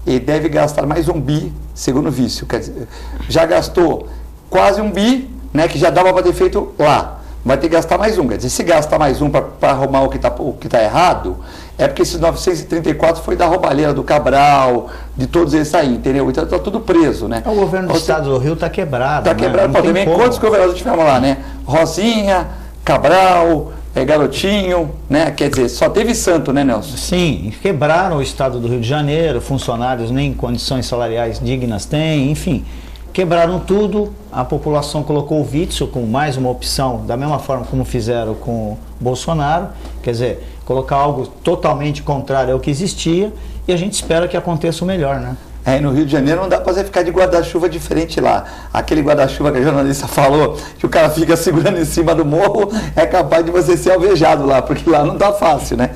e deve gastar mais 1 bi, segundo o Vício. Quer dizer, já gastou quase 1 bi, né, que já dava para ter feito lá. Vai ter que gastar mais 1. Quer dizer, se gastar mais 1 para arrumar o que tá errado, é porque esses 934 foi da roubalheira do Cabral, de todos esses aí, entendeu? Então está tudo preso, né? O governo do estado do Rio está quebrado. Está quebrado, né? Também quantos governadores tivemos lá, né? Rosinha, Cabral, Garotinho, né? Quer dizer, só teve santo, né, Nelson? Sim, quebraram o estado do Rio de Janeiro, funcionários nem condições salariais dignas têm, enfim. Quebraram tudo, a população colocou o Witzel com mais uma opção, da mesma forma como fizeram com Bolsonaro, quer dizer, colocar algo totalmente contrário ao que existia, e a gente espera que aconteça o melhor, né? Aí no Rio de Janeiro não dá para você ficar de guarda-chuva diferente lá. Aquele guarda-chuva que a jornalista falou, que o cara fica segurando em cima do morro, é capaz de você ser alvejado lá, porque lá não tá fácil, né?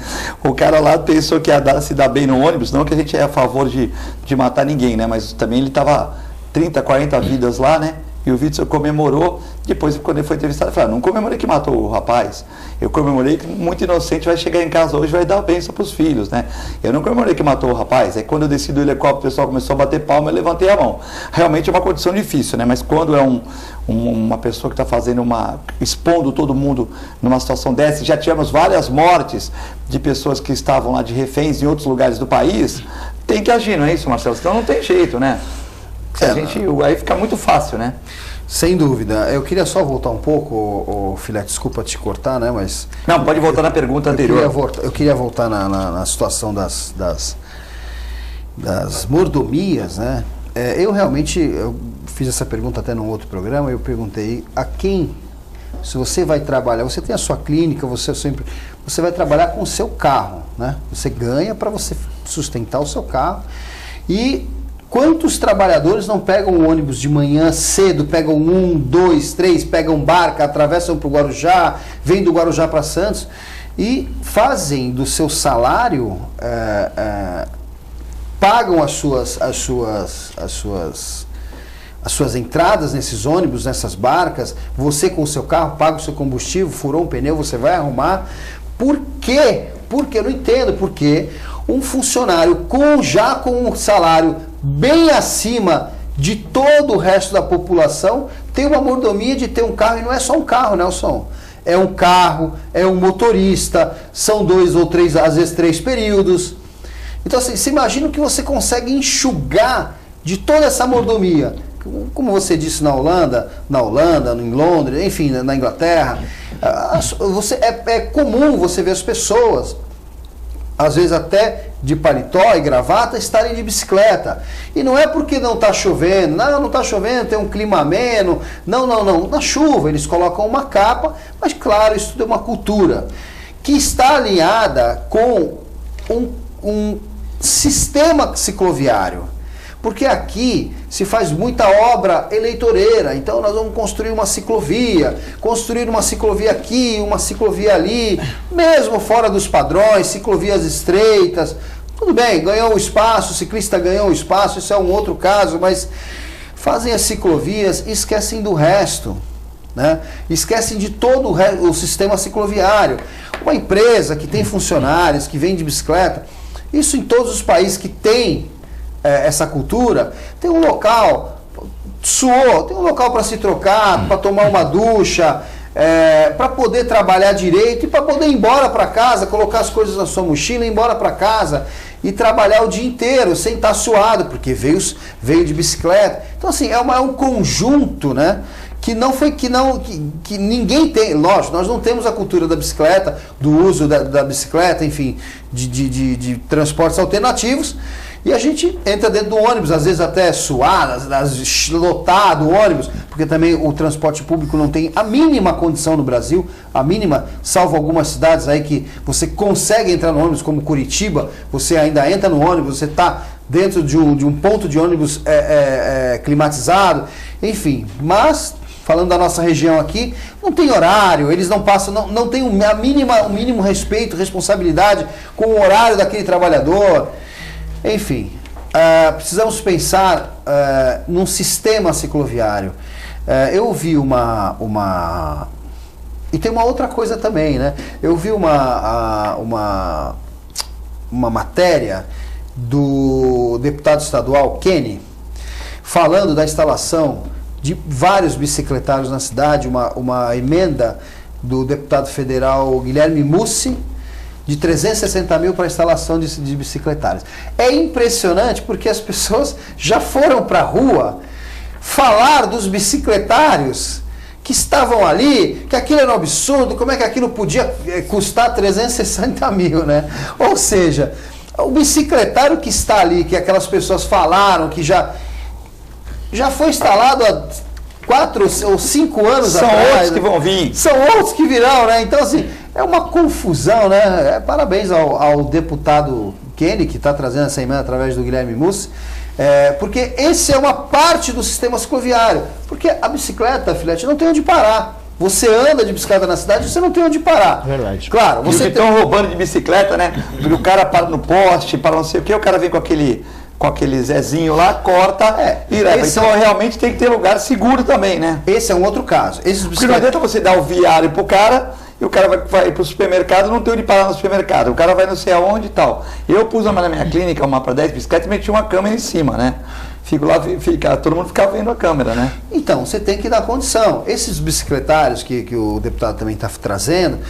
O cara lá pensou que ia se dar bem no ônibus, não que a gente é a favor de matar ninguém, né? Mas também ele tava 30, 40 vidas lá, né? E o Witzel comemorou, depois quando ele foi entrevistado, ele falou, não comemorei que matou o rapaz, eu comemorei que muito inocente vai chegar em casa hoje e vai dar a bênção para os filhos, né? Eu não comemorei que matou o rapaz, aí quando eu desci do helicóptero, o pessoal começou a bater palma, eu levantei a mão. Realmente é uma condição difícil, né? Mas quando é uma pessoa que está fazendo expondo todo mundo numa situação dessa, já tivemos várias mortes de pessoas que estavam lá de reféns em outros lugares do país, tem que agir, não é isso, Marcelo? Senão não tem jeito, né? Aí fica muito fácil, né? Sem dúvida. Eu queria só voltar um pouco, Filete, desculpa te cortar, né? Mas não, pode voltar na pergunta anterior. Eu queria voltar na situação das mordomias, né? Eu fiz essa pergunta até num outro programa, eu perguntei a quem, se você vai trabalhar, você tem a sua clínica, você vai trabalhar com o seu carro, né? Você ganha para você sustentar o seu carro. E quantos trabalhadores não pegam o ônibus de manhã cedo, pegam 1, 2, 3, pegam barca, atravessam para o Guarujá, vêm do Guarujá para Santos e fazem do seu salário, pagam as suas entradas nesses ônibus, nessas barcas, você com o seu carro paga o seu combustível, furou um pneu, você vai arrumar. Por quê? Porque eu não entendo, porque um funcionário já com um salário bem acima de todo o resto da população tem uma mordomia de ter um carro, e não é só um carro, Nelson. É um carro, é um motorista, são 2 ou 3, às vezes 3 períodos. Então assim, você imagina que você consegue enxugar de toda essa mordomia. Como você disse na Holanda, em Londres, enfim, na Inglaterra, é comum você ver as pessoas, às vezes até de paletó e gravata, estarem de bicicleta. E não é porque não está chovendo, não está chovendo, tem um clima ameno, não. Na chuva eles colocam uma capa, mas claro, isso tudo é uma cultura que está alinhada com um sistema cicloviário. Porque aqui se faz muita obra eleitoreira, então nós vamos construir uma ciclovia aqui, uma ciclovia ali, mesmo fora dos padrões, ciclovias estreitas. Tudo bem, ganhou o espaço, o ciclista ganhou o espaço, isso é um outro caso, mas fazem as ciclovias e esquecem do resto, né? Esquecem de todo o sistema cicloviário. Uma empresa que tem funcionários, que vende bicicleta, isso em todos os países que tem essa cultura, tem um local, tem um local para se trocar, para tomar uma ducha, para poder trabalhar direito e para poder ir embora para casa, colocar as coisas na sua mochila, ir embora para casa e trabalhar o dia inteiro sem estar suado, porque veio de bicicleta. Então assim, é um conjunto, né? Que ninguém tem. Lógico, nós não temos a cultura da bicicleta, do uso da bicicleta, enfim, de transportes alternativos. E a gente entra dentro do ônibus, às vezes até suado, lotado o ônibus, porque também o transporte público não tem a mínima condição no Brasil, a mínima, salvo algumas cidades aí que você consegue entrar no ônibus, como Curitiba, você ainda entra no ônibus, você está dentro de um ponto de ônibus climatizado, enfim. Mas, falando da nossa região aqui, não tem horário, eles não passam, não tem o mínimo respeito, responsabilidade com o horário daquele trabalhador. Enfim, precisamos pensar num sistema cicloviário. Eu vi e tem uma outra coisa também, né? Eu vi uma matéria do deputado estadual Kenny falando da instalação de vários bicicletários na cidade, uma emenda do deputado federal Guilherme Mussi, de 360 mil para a instalação de bicicletários. É impressionante porque as pessoas já foram para a rua falar dos bicicletários que estavam ali, que aquilo era um absurdo, como é que aquilo podia custar 360 mil, né? Ou seja, o bicicletário que está ali, que aquelas pessoas falaram, que já foi instalado há 4 ou 5 anos atrás. São outros que vão vir. São outros que virão, né? Então, assim, é uma confusão, né? Parabéns ao deputado Kenny, que está trazendo essa emenda através do Guilherme Mussi. Porque esse é uma parte do sistema cicloviário. Porque a bicicleta, Filete, não tem onde parar. Você anda de bicicleta na cidade, você não tem onde parar. Verdade. Claro, você estão roubando de bicicleta, né? Porque o cara para no poste, para não sei o que, o cara vem com aquele Zezinho lá, corta e leva. Então realmente tem que ter lugar seguro também, né? Esse é um outro caso. Porque não adianta você dar o viário pro cara e o cara vai pro supermercado, não tem onde parar no supermercado. O cara vai não sei aonde e tal. Eu pus na minha clínica uma para 10 bicicletas e meti uma câmera em cima, né? Fico lá, todo mundo ficava vendo a câmera, né? Então, você tem que dar condição. Esses bicicletários que o deputado também está trazendo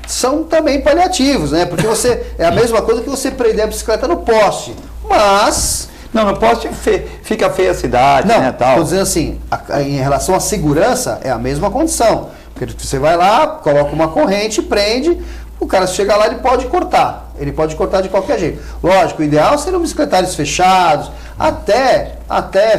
são também paliativos, né? Porque é a mesma coisa que você prender a bicicleta no poste. Mas... Não, no poste fica feia a cidade, não, né? Tal. Estou dizendo assim, em relação à segurança, é a mesma condição. Porque você vai lá, coloca uma corrente, prende, o cara chega lá, ele pode cortar. Ele pode cortar de qualquer jeito. Lógico, o ideal seriam bicicletários fechados, até,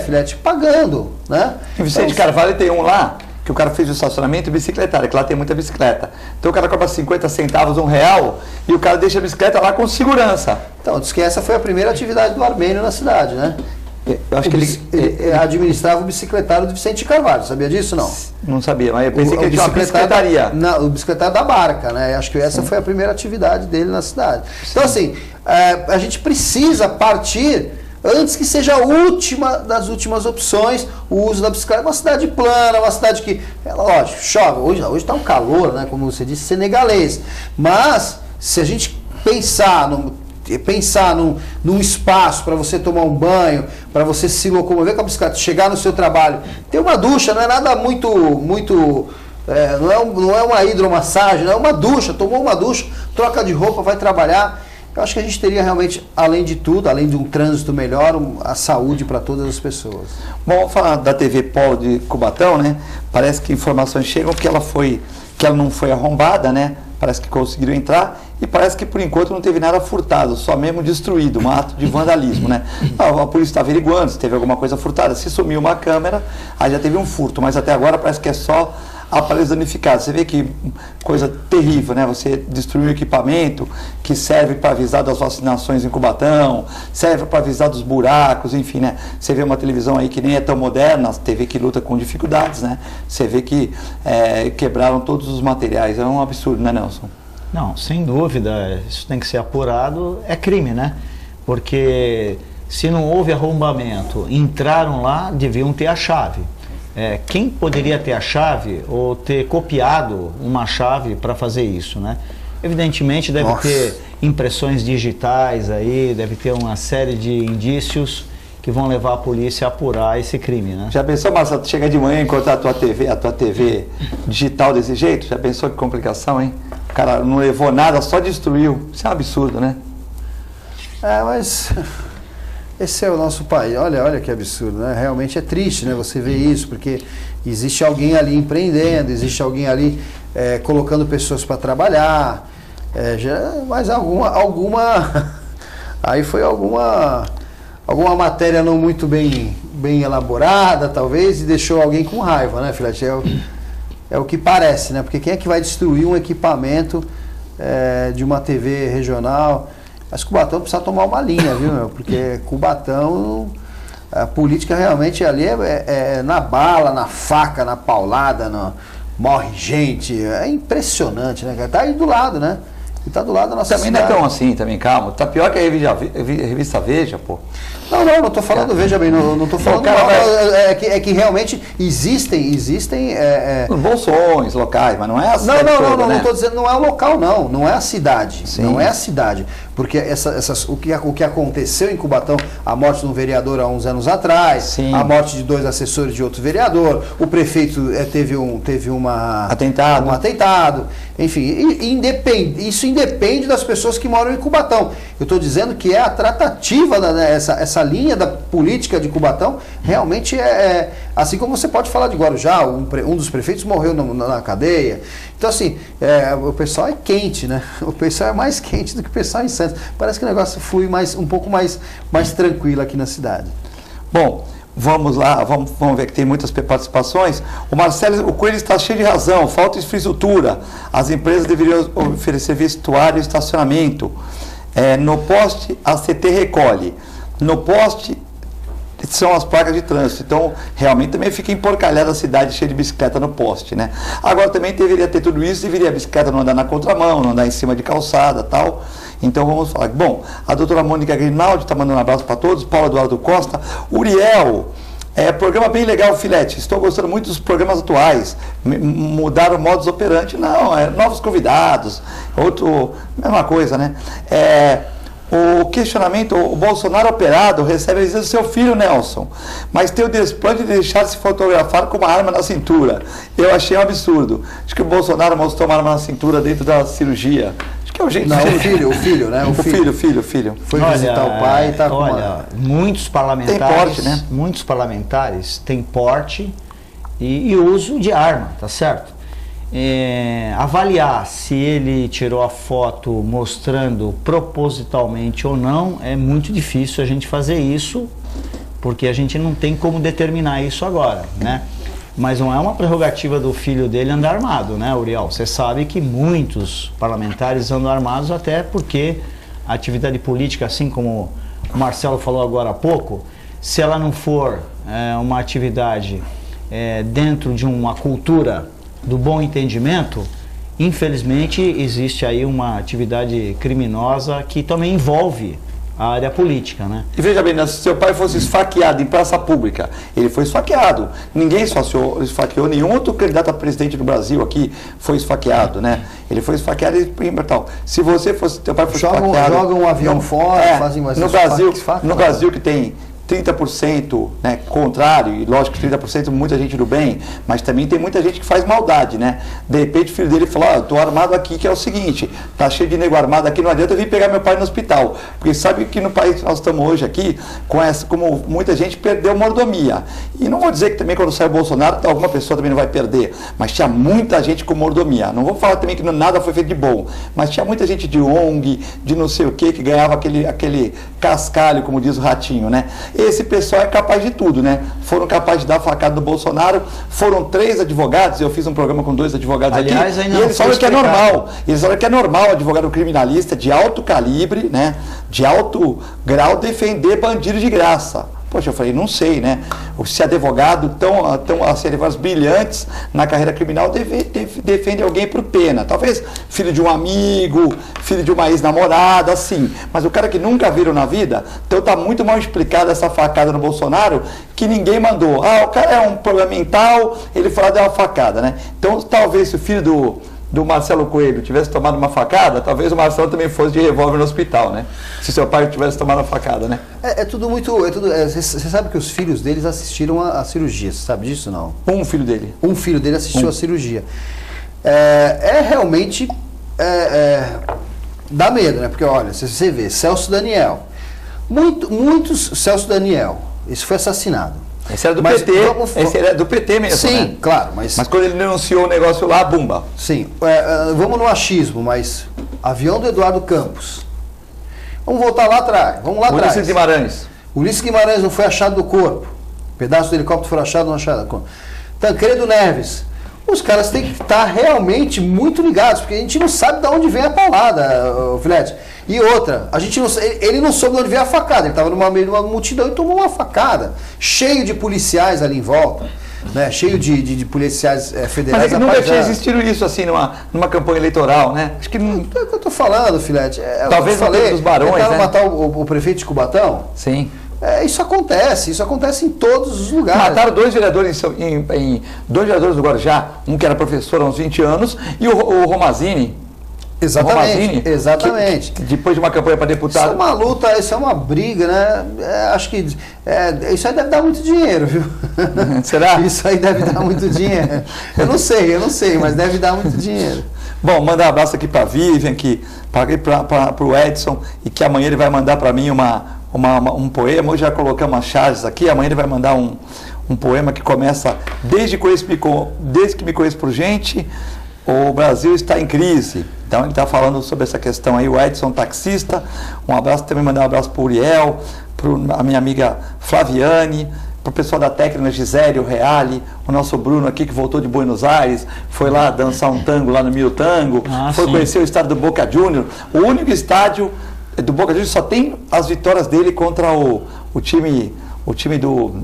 Filete, pagando, né? Em Vicente Carvalho tem um lá, que o cara fez o estacionamento bicicletário, que lá tem muita bicicleta. Então o cara cobra 50 centavos, R$1, e o cara deixa a bicicleta lá com segurança. Então, diz que essa foi a primeira atividade do Armênio na cidade, né? Eu acho que ele administrava o bicicletário do Vicente Carvalho, sabia disso, não? Não sabia, mas eu pensei que ele tinha uma bicicletaria. O bicicletário da barca, né? Acho que essa foi a primeira atividade dele na cidade. Então, assim, a gente precisa partir, antes que seja a última das últimas opções, o uso da bicicleta. Uma cidade plana, uma cidade que, lógico, chove. Hoje está um calor, né? Como você disse, senegalês. Mas, se a gente pensar num espaço para você tomar um banho, para você se locomover com a bicicleta, chegar no seu trabalho, ter uma ducha, não é nada muito não é uma hidromassagem, não é uma ducha, tomou uma ducha, troca de roupa, vai trabalhar. Eu acho que a gente teria realmente, além de tudo, além de um trânsito melhor, a saúde para todas as pessoas. Bom, vamos falar da TV Polo de Cubatão, né? Parece que informações chegam que ela não foi arrombada, né? Parece que conseguiram entrar e parece que por enquanto não teve nada furtado, só mesmo destruído, um ato de vandalismo, né? A polícia está averiguando se teve alguma coisa furtada, se sumiu uma câmera, aí já teve um furto, mas até agora parece que é só aparelhos danificados. Você vê que coisa terrível, né? Você destruir um equipamento que serve para avisar das vacinações em Cubatão, serve para avisar dos buracos, enfim, né? Você vê uma televisão aí que nem é tão moderna, TV que luta com dificuldades, né? Você vê que quebraram todos os materiais. É um absurdo, né, Nelson? Não, sem dúvida, isso tem que ser apurado, é crime, né? Porque se não houve arrombamento, entraram lá, deviam ter a chave. Quem poderia ter a chave ou ter copiado uma chave para fazer isso, né? Evidentemente deve ter impressões digitais aí, deve ter uma série de indícios que vão levar a polícia a apurar esse crime, né? Já pensou, Marcelo, tu chega de manhã e encontrar a tua TV digital desse jeito? Já pensou que complicação, hein? O cara não levou nada, só destruiu. Isso é um absurdo, né? Mas esse é o nosso país. Olha que absurdo, né? Realmente é triste, né? Você vê isso, porque existe alguém ali empreendendo, existe alguém ali colocando pessoas para trabalhar, mas aí foi alguma matéria não muito bem elaborada, talvez, e deixou alguém com raiva, né, Filete? É o que parece, né? Porque quem é que vai destruir um equipamento de uma TV regional? Mas Cubatão precisa tomar uma linha, viu, meu? Porque Cubatão, a política realmente ali é na bala, na faca, na paulada, morre gente. É impressionante, né, cara? Tá aí do lado, né? E tá do lado da nossa cidade. Também não é tão assim, também, calma. Tá pior que a revista Veja, pô. Não tô falando, veja bem, não tô falando mal, é que realmente existem bolsões locais, mas não é a cidade toda, né? Não tô dizendo, não é o local, não é a cidade, Sim. Não é a cidade, porque o que aconteceu em Cubatão, a morte de um vereador há uns anos atrás, Sim. A morte de 2 assessores de outro vereador, o prefeito teve um atentado, enfim, isso independe das pessoas que moram em Cubatão. Eu estou dizendo que a tratativa, essa linha da política de Cubatão, realmente assim como você pode falar de Guarujá, um dos prefeitos morreu na cadeia. Então, assim, o pessoal é quente, né? O pessoal é mais quente do que o pessoal em Santos. Parece que o negócio flui um pouco mais tranquilo aqui na cidade. Bom, vamos lá, vamos ver que tem muitas participações. O Coelho está cheio de razão, falta infraestrutura. As empresas deveriam oferecer vestuário e estacionamento. No poste, a CT recolhe. No poste, são as placas de trânsito. Então, realmente também fica emporcalhada a cidade cheia de bicicleta no poste, né? Agora também deveria ter tudo isso, deveria a bicicleta não andar na contramão, não andar em cima de calçada, tal. Então vamos falar. Bom, a doutora Mônica Grinaldi está mandando um abraço para todos, Paulo Eduardo Costa, Uriel. Programa bem legal, Filete. Estou gostando muito dos programas atuais. Mudaram o modus operandi? Não, novos convidados, mesma coisa, né? O questionamento, o Bolsonaro operado recebe a visita do seu filho, Nelson, mas tem o desplante de deixar se fotografar com uma arma na cintura. Eu achei um absurdo. Acho que o Bolsonaro mostrou uma arma na cintura dentro da cirurgia. Acho que é o jeito Não, dele. o filho, né? O filho. Foi visitar o pai e tá com muitos parlamentares, tem porte, né? Muitos parlamentares têm porte e uso de arma, tá certo? Avaliar se ele tirou a foto mostrando propositalmente ou não é muito difícil a gente fazer isso, porque a gente não tem como determinar isso agora, né? Mas não é uma prerrogativa do filho dele andar armado, né, Uriel? Você sabe que muitos parlamentares andam armados, até porque a atividade política, assim como o Marcelo falou agora há pouco, se ela não for uma atividade dentro de uma cultura do bom entendimento, infelizmente existe aí uma atividade criminosa que também envolve a área política, né? E veja bem, se seu pai fosse esfaqueado em praça pública, ele foi esfaqueado. Ninguém esfaqueou, nenhum outro candidato a presidente do Brasil aqui foi esfaqueado, né? Ele foi esfaqueado e tal. Se você fosse, teu pai fosse esfaqueado... Jogam um avião fora, fazem mais no Brasil que tem 30%, né, contrário, e lógico que 30% muita gente do bem, mas também tem muita gente que faz maldade, né? De repente o filho dele falou, eu tô armado aqui, que é o seguinte, tá cheio de nego armado aqui, não adianta eu vir pegar meu pai no hospital, porque sabe que no país que nós estamos hoje aqui, como muita gente perdeu mordomia, e não vou dizer que também quando sai o Bolsonaro, alguma pessoa também não vai perder, mas tinha muita gente com mordomia, não vou falar também que nada foi feito de bom, mas tinha muita gente de ONG, de não sei o que ganhava aquele cascalho, como diz o Ratinho, né? Esse pessoal é capaz de tudo, né? Foram capazes de dar a facada do Bolsonaro, foram 3 advogados, eu fiz um programa com 2 advogados aqui, e eles falam que é normal, advogado criminalista de alto calibre, né? De alto grau, defender bandido de graça. Poxa, eu falei, não sei, né? Se advogado advogados brilhantes na carreira criminal defende alguém por pena. Talvez filho de um amigo, filho de uma ex-namorada, assim. Mas o cara que nunca viram na vida, então tá muito mal explicada essa facada no Bolsonaro, que ninguém mandou. O cara é um problema mental, ele foi lá e deu uma facada, né? Então, talvez se o filho do Marcelo Coelho tivesse tomado uma facada, talvez o Marcelo também fosse de revólver no hospital, né? Se seu pai tivesse tomado uma facada, né? Você sabe que os filhos deles assistiram a cirurgia, você sabe disso, não? Um filho dele. Um filho dele assistiu a cirurgia. Realmente dá medo, né? Porque, olha, se você vê, Celso Daniel, Celso Daniel, esse foi assassinado. Esse era do PT, esse era do PT mesmo, sim, né? Claro, mas quando ele denunciou o negócio lá, bumba. Sim, vamos no achismo, mas avião do Eduardo Campos. Vamos voltar lá atrás, Ulisses Guimarães. Ulisses Guimarães não foi achado do corpo. Pedaço do helicóptero foi achado, não achado do corpo. Tancredo Neves. Os caras têm que estar realmente muito ligados, porque a gente não sabe de onde vem a paulada, Filete. E outra, ele não soube de onde veio a facada, ele estava no meio de uma multidão e tomou uma facada, cheio de policiais ali em volta, né? Cheio de policiais federais. Mas nunca tinha existido isso assim numa campanha eleitoral, né? Acho que não... É o que eu estou falando, Filete. Talvez no tempo dos barões, né? Matar o prefeito de Cubatão? Sim. Isso acontece em todos os lugares. Mataram 2 vereadores dois vereadores do Guarujá, um que era professor há uns 20 anos, e o Romazini. Exatamente. Que depois de uma campanha para deputado... Isso é uma luta, isso é uma briga, né? Acho que isso aí deve dar muito dinheiro, viu? Será? Isso aí deve dar muito dinheiro. Eu não sei, mas deve dar muito dinheiro. Bom, mandar um abraço aqui para a Vivian, para o Edson, e que amanhã ele vai mandar para mim um poema. Hoje já colocamos as chaves aqui, amanhã ele vai mandar um poema que começa desde que me conheço por gente, o Brasil está em crise. Então ele está falando sobre essa questão aí, o Edson taxista. Um abraço, também mandar um abraço para o Uriel, para a minha amiga Flaviane, para o pessoal da técnica Gisele, o Reale, o nosso Bruno aqui que voltou de Buenos Aires, foi lá dançar um tango lá no Mil Tango, foi conhecer o estádio do Boca Juniors, o único estádio do Boca Juniors só tem as vitórias dele contra o time o time do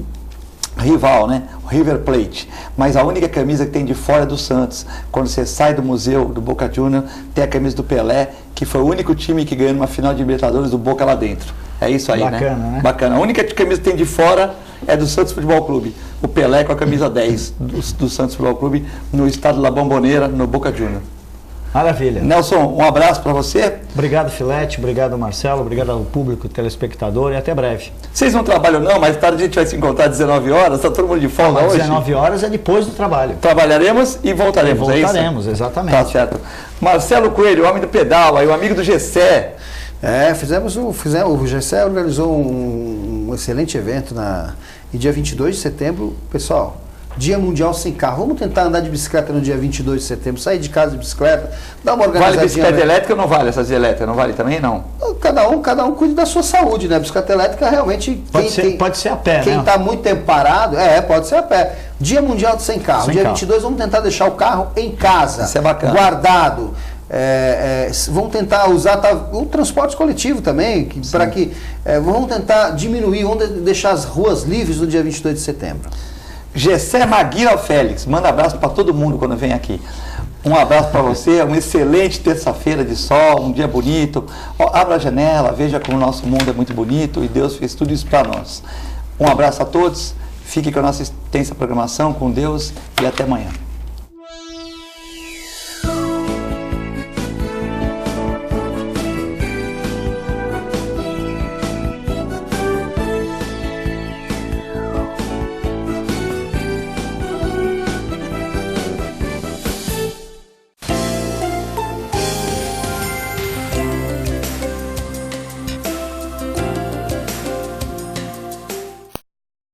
rival, né? O River Plate. Mas a única camisa que tem de fora é do Santos. Quando você sai do museu do Boca Juniors, tem a camisa do Pelé, que foi o único time que ganhou uma final de Libertadores do Boca lá dentro. É isso aí, bacana, né? Bacana. A única camisa que tem de fora é do Santos Futebol Clube. O Pelé com a camisa 10 do Santos Futebol Clube no estado La Bombonera, no Boca Juniors. Maravilha. Nelson, um abraço para você. Obrigado, Filete. Obrigado, Marcelo. Obrigado ao público, telespectador, e até breve. Vocês não trabalham não, mais tarde a gente vai se encontrar às 19 horas, está todo mundo de folga hoje? 19 horas é depois do trabalho. Trabalharemos e voltaremos, é isso? Voltaremos, exatamente. Tá certo. Marcelo Coelho, o homem do pedal, aí o amigo do Gessé. O Gessé organizou um excelente evento e dia 22 de setembro, pessoal, Dia Mundial Sem Carro. Vamos tentar andar de bicicleta no dia 22 de setembro, sair de casa de bicicleta, dar uma organizadinha. Vale bicicleta elétrica ou não vale essas elétricas? Não vale também, não? Cada um cuida da sua saúde, né? A bicicleta elétrica realmente... Pode ser a pé, quem né? está muito tempo parado, pode ser a pé. Dia Mundial Sem Carro. Dia 22 vamos tentar deixar o carro em casa. Isso é bacana. Guardado. Vamos tentar usar o transporte coletivo também, vamos tentar diminuir, vamos deixar as ruas livres no dia 22 de setembro. Gessé Maguila Félix, manda abraço para todo mundo quando vem aqui. Um abraço para você, uma excelente terça-feira de sol, um dia bonito. Abra a janela, veja como o nosso mundo é muito bonito e Deus fez tudo isso para nós. Um abraço a todos, fique com a nossa extensa programação, com Deus e até amanhã.